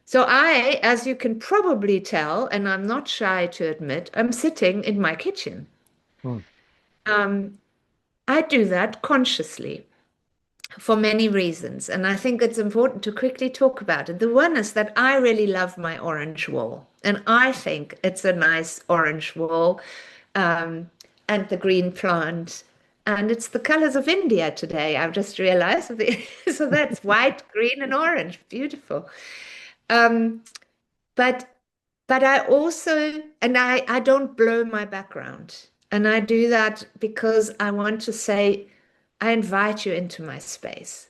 So I, as you can probably tell, and I'm not shy to admit, I'm sitting in my kitchen. Hmm. Um, I do that consciously for many reasons, and I think it's important to quickly talk about it. The one is that I really love my orange wall, and I think it's a nice orange wall, um, and the green plant. And it's the colors of India today. I've just realized. So that's white, green, and orange. Beautiful. Um, but but I also, and I don't blow my background. And I do that because I want to say, I invite you into my space.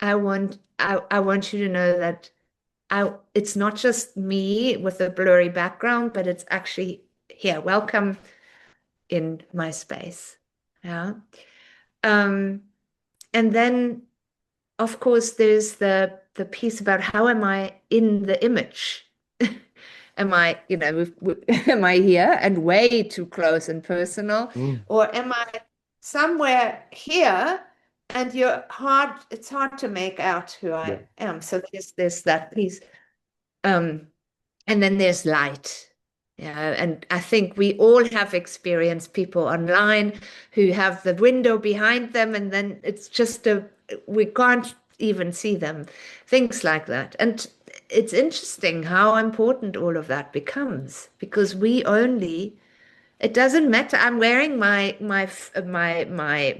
I want you to know that it's not just me with a blurry background, but it's actually here. Welcome in my space. Yeah. Um, and then of course there's the piece about how am I in the image? Am I, am I here and way too close and personal? Mm. Or am I somewhere here and it's hard to make out who Yeah. I am. So there's that piece. Um, and then there's light. Yeah, and I think we all have experienced people online who have the window behind them, and then it's just we can't even see them. Things like that. And it's interesting how important all of that becomes because we only it doesn't matter. I'm wearing my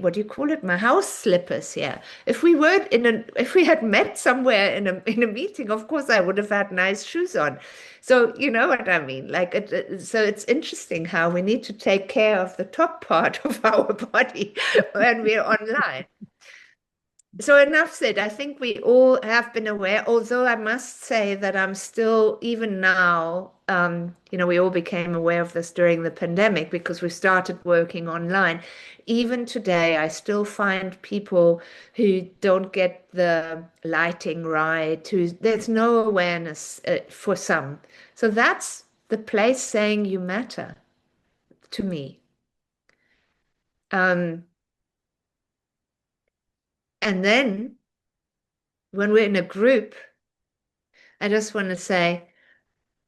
what do you call it? My house slippers here. If we had met somewhere in a meeting, of course I would have had nice shoes on. So you know what I mean? So it's interesting how we need to take care of the top part of our body when we're online. So enough said. I think we all have been aware, although I must say that I'm still, even now, we all became aware of this during the pandemic because we started working online. Even today, I still find people who don't get the lighting right, there's no awareness for some. So that's the place saying you matter to me. Um, and then when we're in a group, I just want to say,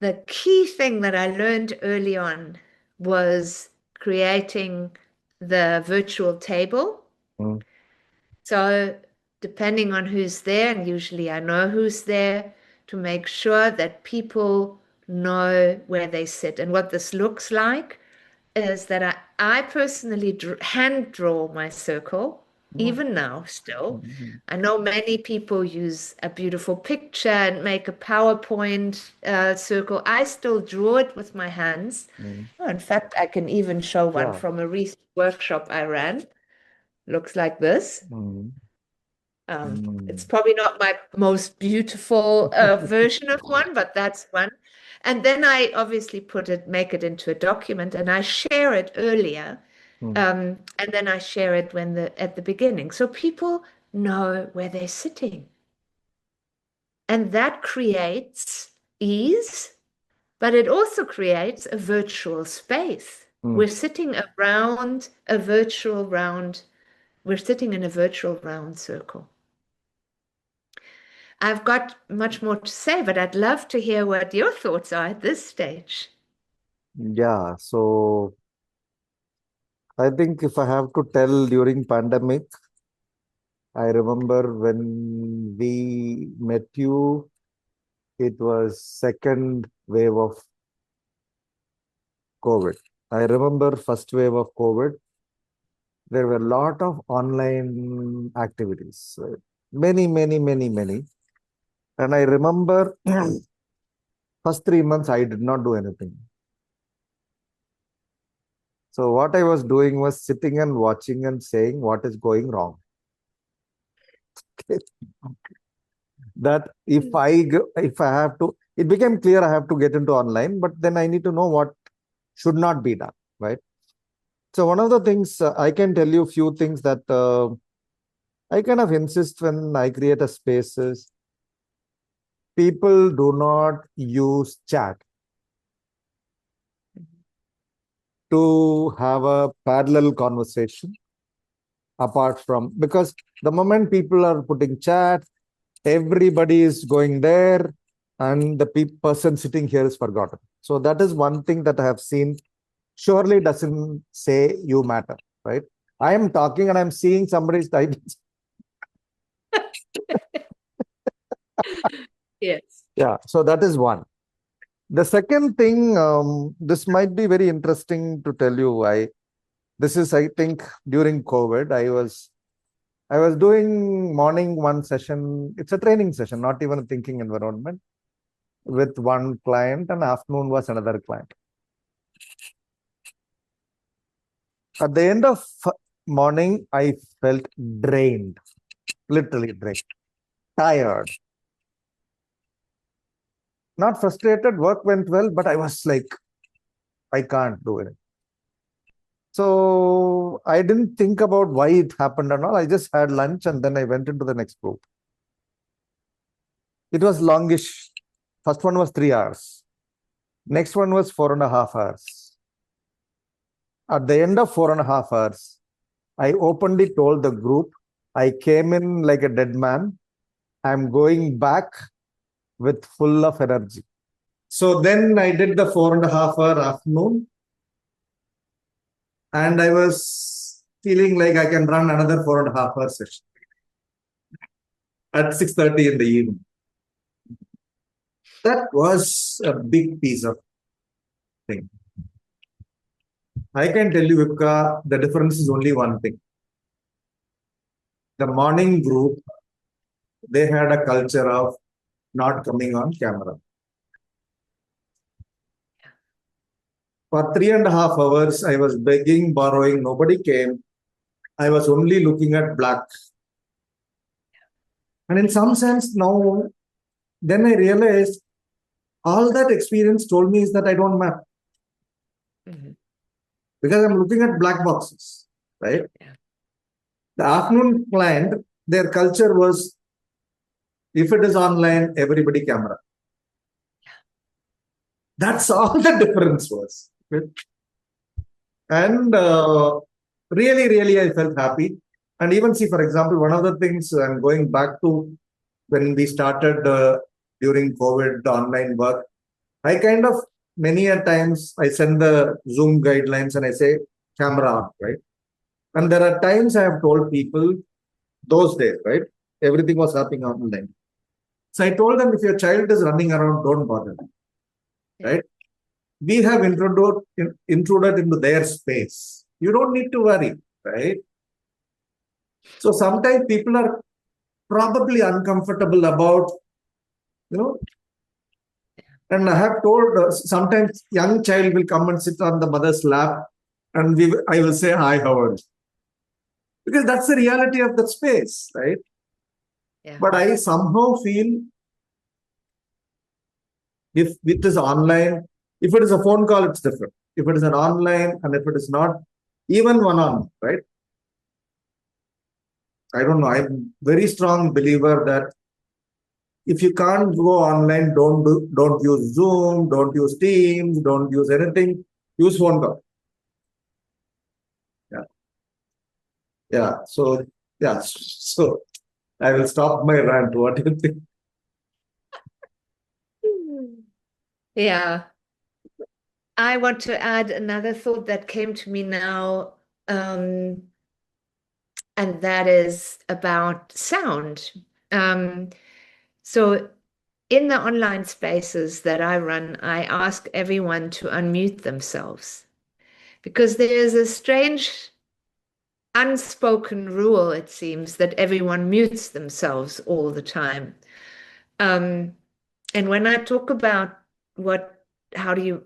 the key thing that I learned early on was creating the virtual table. Mm, So, depending on who's there, and usually I know who's there, to make sure that people know where they sit. And what this looks like is that I personally hand draw my circle, mm, even now still. mm, I know many people use a beautiful picture and make a PowerPoint circle. I still draw it with my hands. mm. Oh, in fact, I can even show one Yeah. from a recent workshop I ran. Looks like this. Mm, It's mm. probably not my most beautiful version of one, but that's one. And then I obviously make it into a document, and I share it earlier, Mm, and then I share it at the beginning, so people know where they're sitting, and that creates ease, but it also creates a virtual space. mm. We're sitting around a virtual round. We're sitting in a virtual round circle. I've got much more to say, but I'd love to hear what your thoughts are at this stage. Yeah. So I think if I have to tell during pandemic, I remember when we met you, it was second wave of COVID. I remember first wave of COVID, there were a lot of online activities, many, many, many, many. And I remember first 3 months, I did not do anything. So what I was doing was sitting and watching and saying what is going wrong. That if I have to, it became clear I have to get into online, but then I need to know what should not be done, right? So one of the things I can tell you a few things that I kind of insist when I create a spaces, people do not use chat to have a parallel conversation apart from, because the moment people are putting chat, everybody is going there and the person sitting here is forgotten. So that is one thing that I have seen surely doesn't say you matter, right? I am talking and I'm seeing somebody's typing. Yes. Yeah, so that is one. The second thing, this might be very interesting to tell you why. This is, I think, during COVID, I was doing morning one session. It's a training session, not even a thinking environment, with one client, and afternoon was another client. At the end of morning, I felt drained, literally drained, tired, not frustrated. Work went well, but I was like, I can't do it. So I didn't think about why it happened and all. I just had lunch and then I went into the next group. It was longish. First one was 3 hours. Next one was 4.5 hours. At the end of 4.5 hours, I openly told the group, I came in like a dead man. I'm going back with full of energy. So then I did the 4.5 hour afternoon, and I was feeling like I can run another 4.5 hour session at 6:30 in the evening. That was a big piece of thing. I can tell you, Vipka, the difference is only one thing. The morning group, they had a culture of not coming on camera. For 3.5 hours, I was begging, borrowing, nobody came. I was only looking at black. And in some sense, now, then I realized all that experience told me is that I don't matter Mhm. because I'm looking at black boxes, right? Yeah. The afternoon client, their culture was if it is online, everybody camera. That's all the difference was. And really, really, I felt happy. And even see, for example, one of the things I'm going back to when we started during COVID online work, I kind of many a times I send the Zoom guidelines and I say camera on, right? And there are times I have told people those days, right? Everything was happening online. So I told them if your child is running around, don't bother, Yeah. right? We have intruded into their space. You don't need to worry, right? So sometimes people are probably uncomfortable about, you know, and I have told sometimes young child will come and sit on the mother's lap, and I will say hi, how are you? Because that's the reality of the space, right? Yeah. But I somehow feel if it is online, if it is a phone call, it's different. If it is an online, and if it is not, even one-on, right? I don't know. I'm very strong believer that if you can't go online, don't use Zoom, don't use Teams, don't use anything. Use phone call. Yeah, yeah. So yeah, so I will stop my rant. What do you think? Yeah. I want to add another thought that came to me now, um, and that is about sound. Um, so in the online spaces that I run, I ask everyone to unmute themselves because there is a strange unspoken rule, it seems, that everyone mutes themselves all the time. Um, and when I talk about how do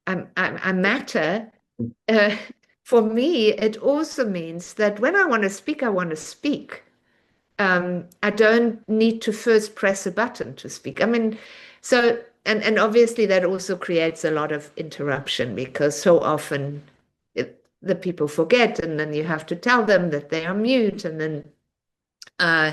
I matter, uh, for me, it also means that when I want to speak, I want to speak. I don't need to first press a button to speak. I mean, and obviously that also creates a lot of interruption because so often the people forget, and then you have to tell them that they are mute, and then uh,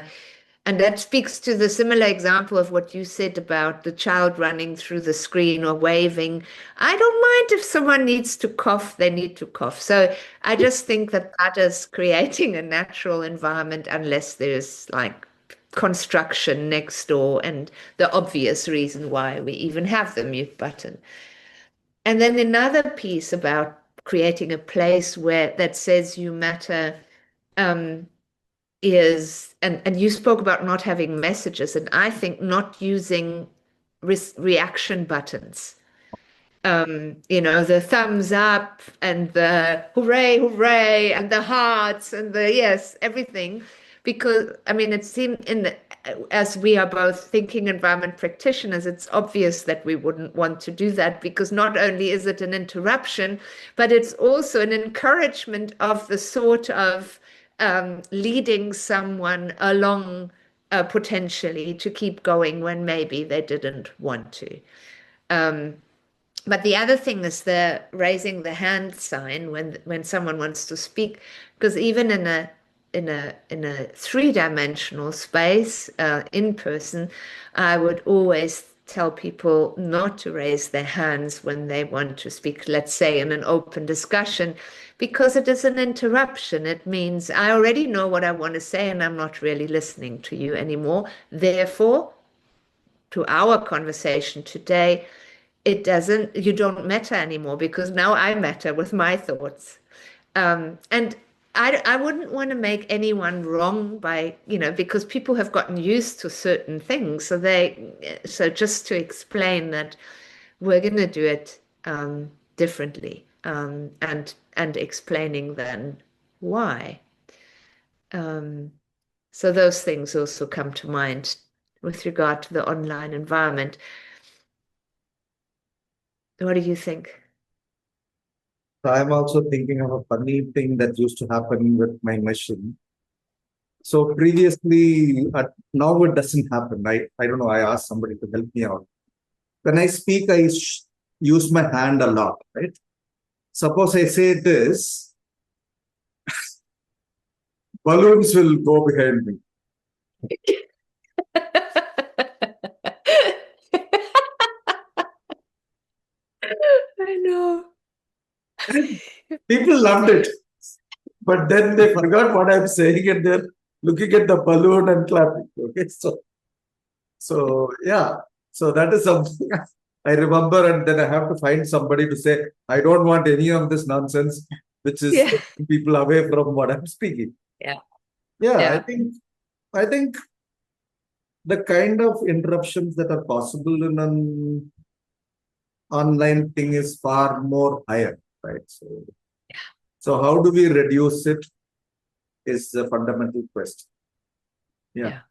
and that speaks to the similar example of what you said about the child running through the screen or waving. I don't mind if someone needs to cough, they need to cough. So I just think that that is creating a natural environment unless there's like construction next door and the obvious reason why we even have the mute button. And then another piece about creating a place where that says you matter. Um, and you spoke about not having messages, and I think not using reaction buttons. The thumbs up and the hooray, hooray, and the hearts and the yes, everything. Because I mean, it seemed as we are both thinking environment practitioners, it's obvious that we wouldn't want to do that because not only is it an interruption, but it's also an encouragement of the sort of leading someone along potentially to keep going when maybe they didn't want to. But the other thing is the raising the hand sign when someone wants to speak, because even in a three-dimensional space, in person, I would always tell people not to raise their hands when they want to speak, let's say in an open discussion, because it is an interruption. It means I already know what I want to say and I'm not really listening to you anymore. Therefore, to our conversation today, you don't matter anymore because now I matter with my thoughts. And I wouldn't want to make anyone wrong because people have gotten used to certain things. So just to explain that we're going to do it differently, and explaining then why. Um, so those things also come to mind with regard to the online environment. What do you think? So I'm also thinking of a funny thing that used to happen with my machine. So previously, now it doesn't happen. I don't know. I asked somebody to help me out. When I speak, I use my hand a lot, right? Suppose I say this, balloons will go behind me. I know. People loved it, but then they forgot what I'm saying and they're looking at the balloon and clapping. Okay, so yeah, so that is something I remember, and then I have to find somebody to say, I don't want any of this nonsense, which is Yeah. taking people away from what I'm speaking. Yeah. Yeah, Yeah. I think the kind of interruptions that are possible in an online thing is far more higher, right? So how do we reduce it is the fundamental question. Yeah. Yeah.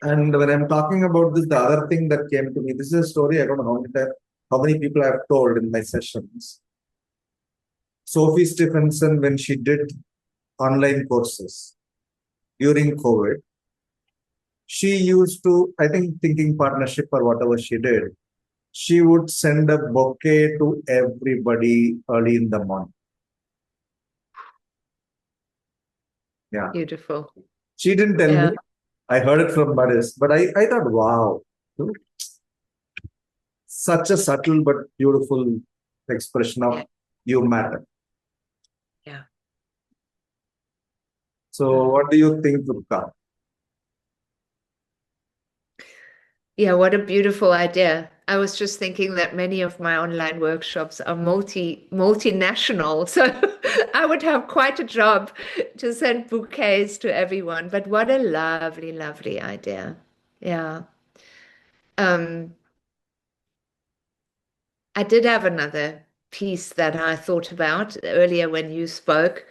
And when I'm talking about this, the other thing that came to me, this is a story I don't know how many people I've told in my sessions. Sophie Stephenson, when she did online courses during COVID, she used to, I think, thinking partnership or whatever she did, she would send a bouquet to everybody early in the morning. Yeah. Beautiful. She didn't tell Yeah. me. I heard it from Baris, but I thought, wow, such a subtle but beautiful expression of Yeah. you matter. Yeah. So, what do you think, Durga? Yeah, what a beautiful idea. I was just thinking that many of my online workshops are multinational, so I would have quite a job to send bouquets to everyone. But what a lovely, lovely idea. Yeah. Um, I did have another piece that I thought about earlier when you spoke,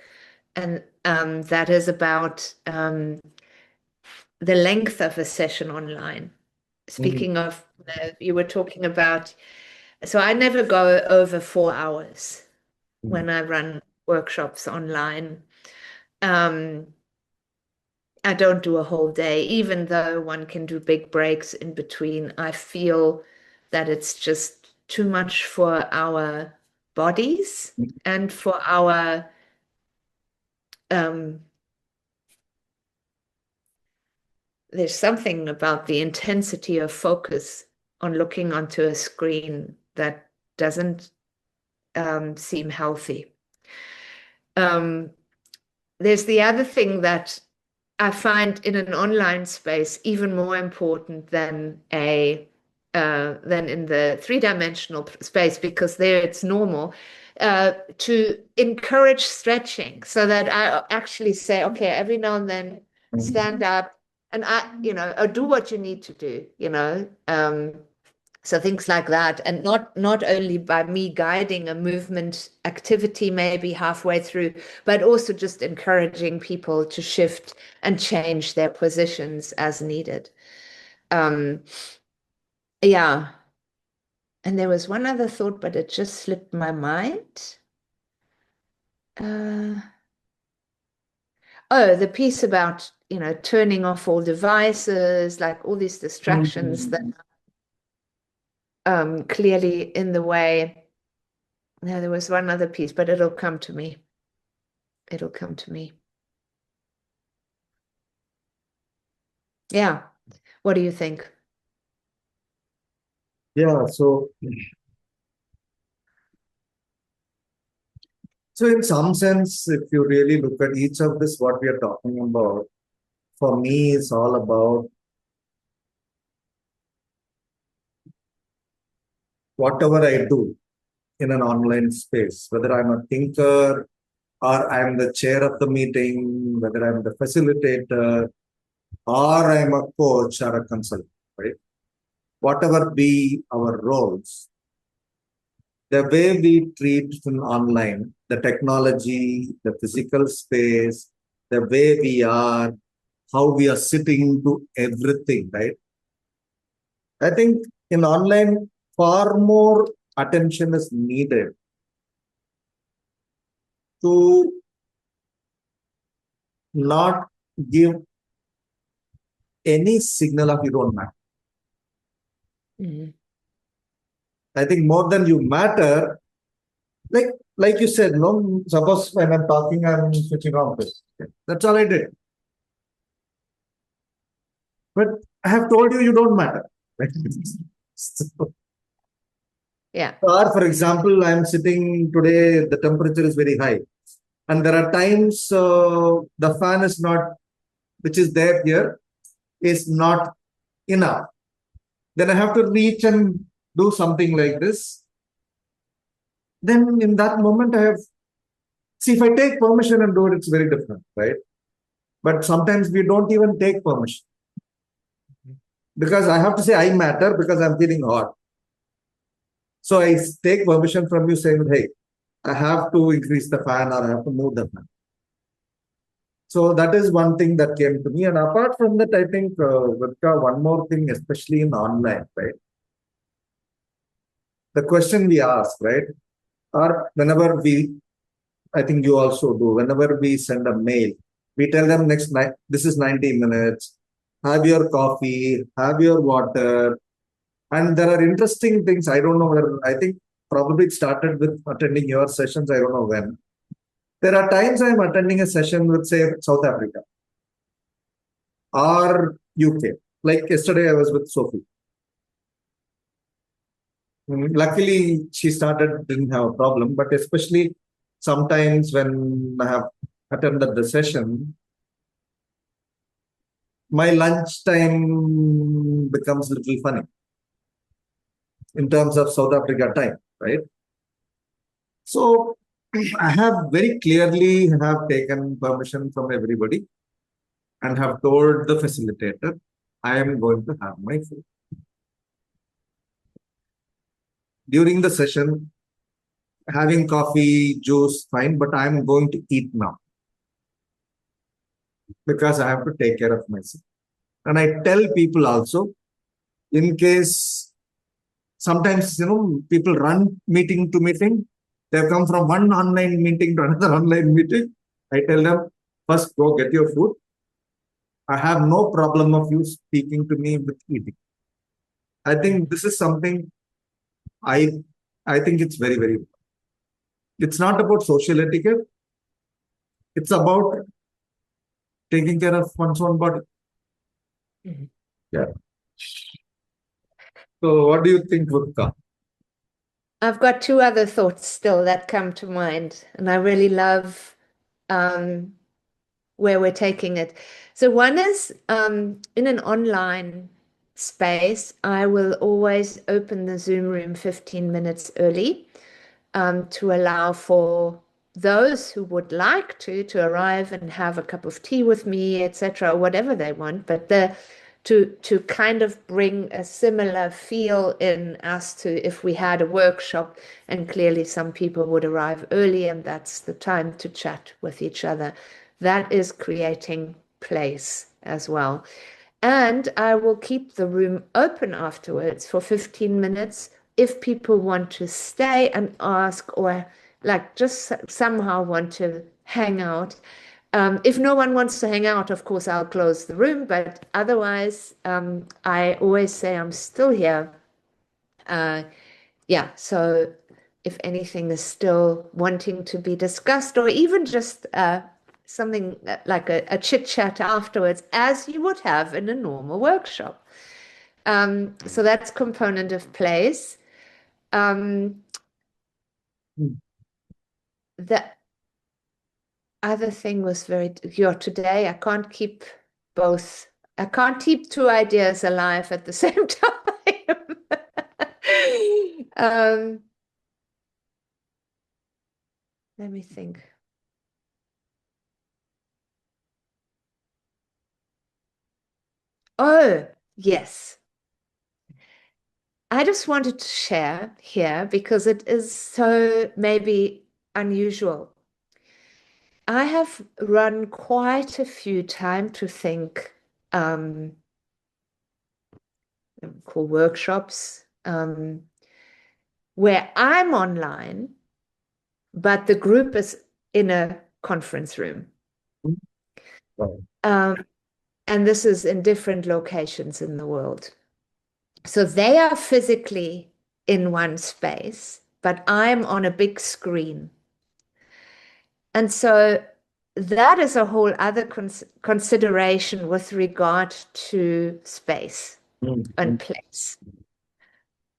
and that is about the length of a session online. Mm, Speaking of, you were talking about, so I never go over 4 hours mm, when I run workshops online. Um, I don't do a whole day, even though one can do big breaks in between. I feel that it's just too much for our bodies and for our um, there's something about the intensity of focus on looking onto a screen that doesn't seem healthy. Um, there's the other thing that I find in an online space even more important than in the three-dimensional space, because there it's normal to encourage stretching, so that I actually say, okay, every now and then stand mm. up and or do what you need to do. So things like that, and not only by me guiding a movement activity maybe halfway through, but also just encouraging people to shift and change their positions as needed. Um, yeah. And there was one other thought, but it just slipped my mind. Uh, oh, the piece about, turning off all devices, like all these distractions that Mm. clearly in the way. No, there was one other piece, but it'll come to me. It'll come to me. Yeah. What do you think? Yeah, so in some sense, if you really look at each of this, what we are talking about, for me, is all about whatever I do in an online space, whether I'm a thinker or I'm the chair of the meeting, whether I'm the facilitator or I'm a coach or a consultant, right? Whatever be our roles, the way we treat in online, the technology, the physical space, the way we are, how we are sitting to everything, right? I think in online, far more attention is needed to not give any signal of you don't matter. Mm. I think more than you matter, like like you said, no. Suppose when I'm talking, I'm switching off this. That's all I did. But I have told you, you don't matter. So, Yeah. or for example, I'm sitting today. The temperature is very high, and there are times the fan is not, which is there here, is not enough. Then I have to reach and do something like this. Then in that moment, I have see if I take permission and do it, it's very different, right? But sometimes we don't even take permission because I have to say I matter because I'm feeling hot. So I take permission from you saying, hey, I have to increase the fan or I have to move the fan. So that is one thing that came to me. And apart from that, I think, Vitka, one more thing, especially in online, right? The question we ask, right? Or whenever we, I think you also do, whenever we send a mail, we tell them next night, this is 90 minutes, have your coffee, have your water. And there are interesting things. I don't know where, I think probably it started with attending your sessions. I don't know when. There are times I'm attending a session with, say, South Africa or UK. Like yesterday, I was with Sophie. Luckily, she started, didn't have a problem, but especially sometimes when I have attended the session, my lunchtime becomes a little funny in terms of South Africa time, right? So I have very clearly have taken permission from everybody and have told the facilitator, I am going to have my food. During the session, having coffee, juice, fine, but I am going to eat now because I have to take care of myself. And I tell people also, in case sometimes, people run meeting to meeting, they come from one online meeting to another online meeting. I tell them, first go get your food. I have no problem of you speaking to me with eating. I think this is something I I think it's very, very, it's not about social etiquette. It's about taking care of one's own body. Mhm. Yeah. So what do you think, Vurka? I've got two other thoughts still that come to mind, and I really love um, where we're taking it. So one is in an online space, I will always open the Zoom room 15 minutes early to allow for those who would like to arrive and have a cup of tea with me, etc., whatever they want, but to kind of bring a similar feel in as to if we had a workshop, and clearly some people would arrive early and that's the time to chat with each other. That is creating place as well. And I will keep the room open afterwards for 15 minutes if people want to stay and ask or like just somehow want to hang out. If no one wants to hang out, of course, I'll close the room. But otherwise, I always say I'm still here. Uh, yeah, so if anything is still wanting to be discussed, or even just something like a chit chat afterwards, as you would have in a normal workshop. So that's component of place. Um, the other thing was today I can't keep both. I can't keep two ideas alive at the same time. um, Let me think. Oh, yes. I just wanted to share here because it is so maybe unusual. I have run quite a few time to think, call workshops, where I'm online, but the group is in a conference room. Right. And this is in different locations in the world. So they are physically in one space, but I'm on a big screen. And so that is a whole other consideration with regard to space and place.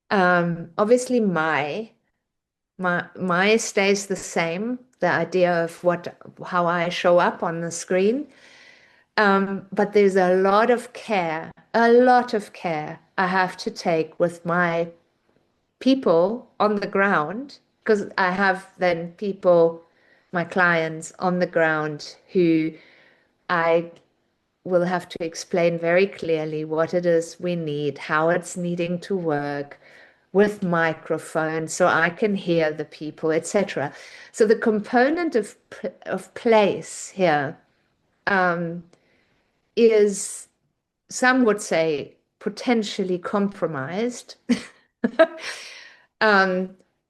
Obviously, my stays the same, the idea of how I show up on the screen. But there's a lot of care I have to take with my people on the ground, because I have then people, my clients on the ground who I will have to explain very clearly what it is we need, how it's needing to work with microphone so I can hear the people, etc. So the component of place here is, some would say, potentially compromised.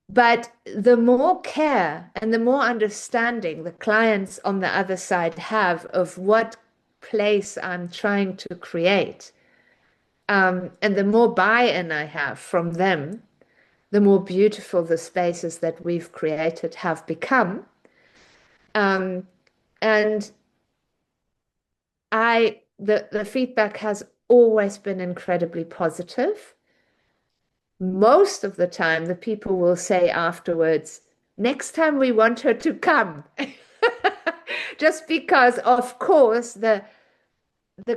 But the more care and the more understanding the clients on the other side have of what place I'm trying to create, and the more buy-in I have from them, the more beautiful the spaces that we've created have become. And the feedback has always been incredibly positive. Most of the time, the people will say afterwards, next time we want her to come. Just because, of course, the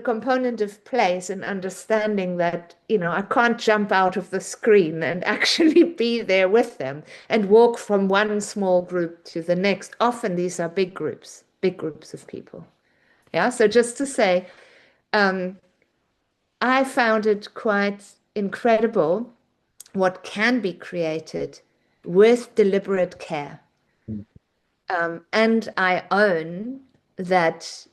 component of place and understanding that, I can't jump out of the screen and actually be there with them and walk from one small group to the next. Often these are big groups of people. Yeah. So just to say, I found it quite incredible what can be created with deliberate care. And I own that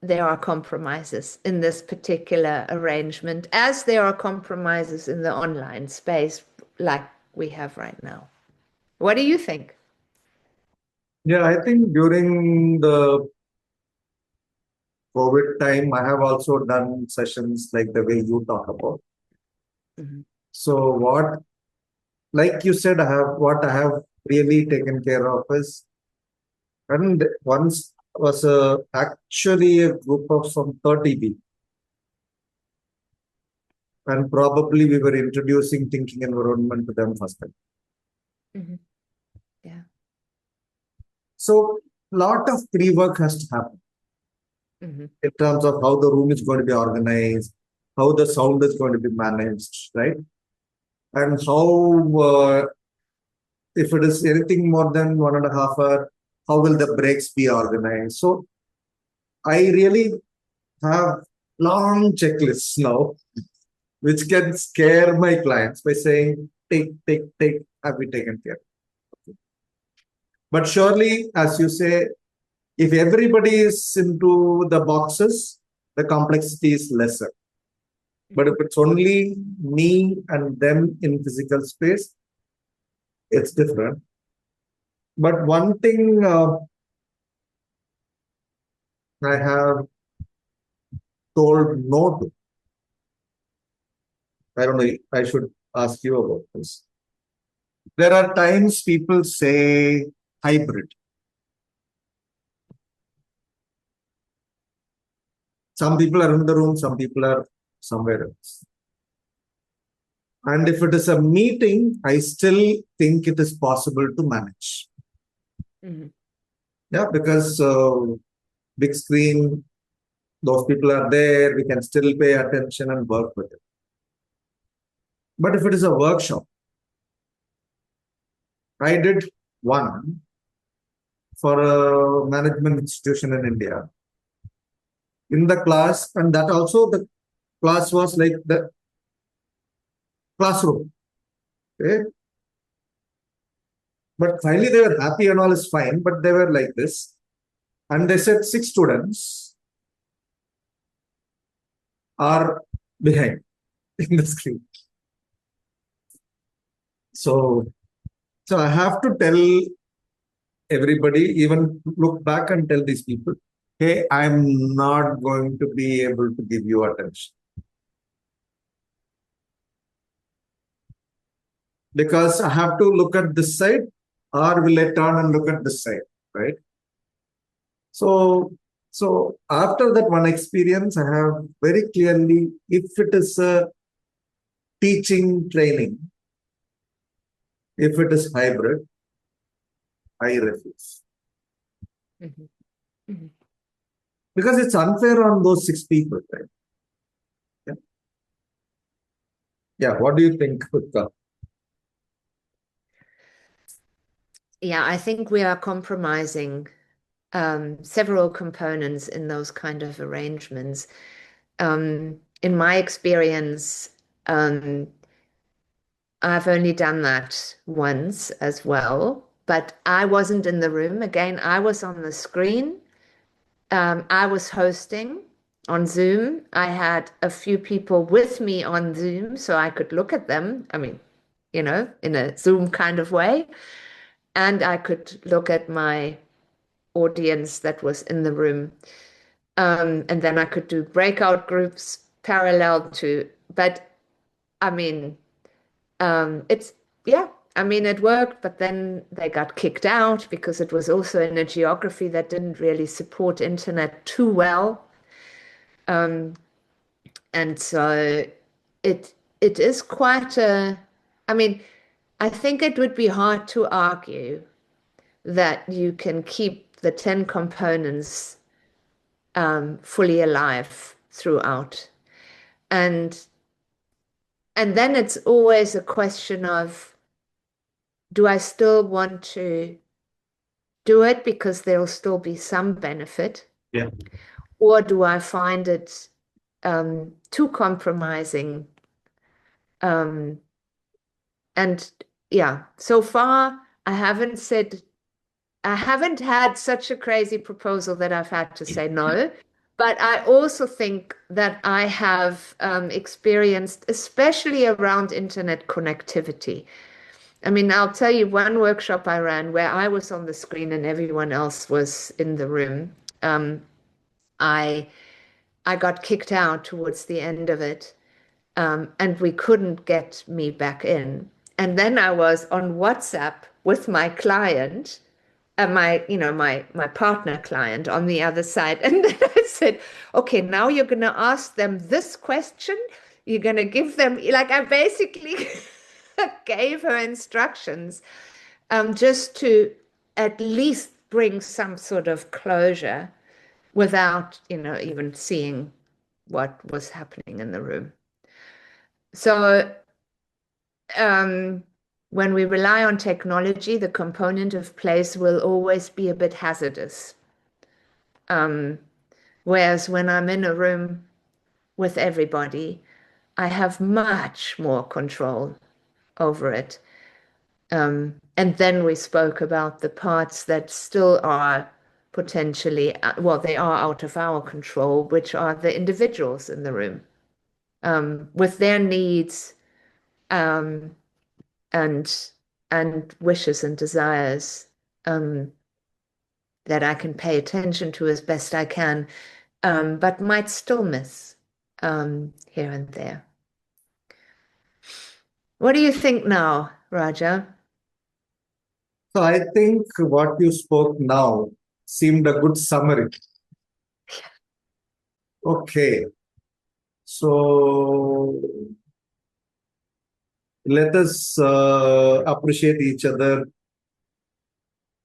there are compromises in this particular arrangement, as there are compromises in the online space like we have right now. What do you think? Yeah, I think during the COVID time, I have also done sessions like the way you talk about. Mhm. So like you said, I have really taken care of is, and once was actually a group of some 30 people, and probably we were introducing thinking environment to them first time. Mhm. Yeah. So lot of pre-work has to happen Mhm. in terms of how the room is going to be organized, how the sound is going to be managed, right? And how, if it is anything more than 1.5 hours, how will the breaks be organized? So I really have long checklists now, which can scare my clients by saying, take, have we taken care? But surely, as you say, if everybody is into the boxes, the complexity is lesser. But if it's only me and them in physical space, it's different. But one thing I have told no to, I don't know, I should ask you about this. There are times people say hybrid. Some people are in the room, some people are somewhere else. And if it is a meeting, I still think it is possible to manage. Mhm. Yeah, because big screen, those people are there, we can still pay attention and work with it. But if it is a workshop, I did one for a management institution in India in the class, and that also the class was like the classroom. Okay? But finally, they were happy and all is fine, but they were like this. And they said 6 students are behind in the screen. So, so I have to tell everybody, even look back and tell these people, Okay, I'm not going to be able to give you attention because I have to look at this side, or will I turn and look at this side, right? So, so after that one experience, I have very clearly, if it is a teaching training, if it is hybrid, I refuse Mhm. Mhm. because it's unfair on those 6 people, right? Yeah. Yeah. What do you think, Uttam? Yeah, I think we are compromising several components in those kind of arrangements. In my experience, I've only done that once as well, but I wasn't in the room. Again, I was on the screen. I was hosting on Zoom. I had a few people with me on Zoom so I could look at them. I mean, in a Zoom kind of way. And I could look at my audience that was in the room. And then I could do breakout groups parallel to, but I mean, it's, yeah, I mean, it worked, but then they got kicked out because it was also in a geography that didn't really support internet too well. And so it is quite a, I mean, I think it would be hard to argue that you can keep the 10 components fully alive throughout. And and then it's always a question of, do I still want to do it because there'll still be some benefit, Yeah. or do I find it too compromising? Um, and yeah, so far I haven't had such a crazy proposal that I've had to say no. But I also think that I have experienced, especially around internet connectivity. I mean, I'll tell you one workshop I ran where I was on the screen and everyone else was in the room. I I got kicked out towards the end of it, and we couldn't get me back in. And then I was on WhatsApp with my client, my partner client on the other side. And then I said, okay, now you're gonna ask them this question. You're gonna give them, like, I basically gave her instructions, just to at least bring some sort of closure without, even seeing what was happening in the room. So um, when we rely on technology, the component of place will always be a bit hazardous. Whereas when I'm in a room with everybody, I have much more control over it. And then we spoke about the parts that still are potentially, well, they are out of our control, which are the individuals in the room, with their needs, um, and wishes and desires, that I can pay attention to as best I can, but might still miss here and there. What do you think now, Raja? So I think what you spoke now seemed a good summary. Okay. So let us appreciate each other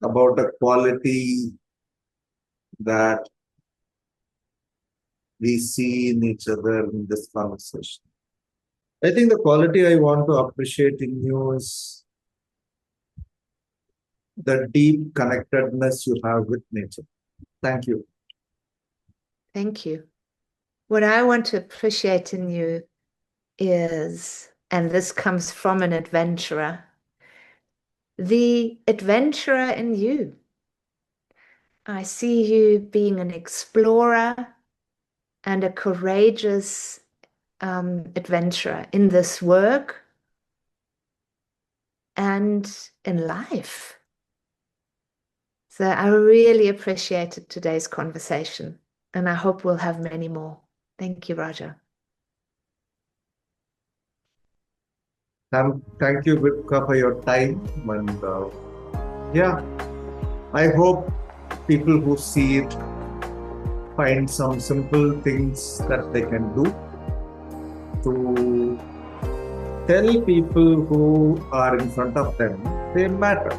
about the quality that we see in each other in this conversation. I think the quality I want to appreciate in you is the deep connectedness you have with nature. Thank you. Thank you. What I want to appreciate in you is, and this comes from an adventurer, the adventurer in you. I see you being an explorer and a courageous adventurer in this work and in life. So I really appreciated today's conversation, and I hope we'll have many more. Thank you, Roger. Thank you, Wiebke, for your time. And yeah, I hope people who see it find some simple things that they can do to tell people who are in front of them they matter.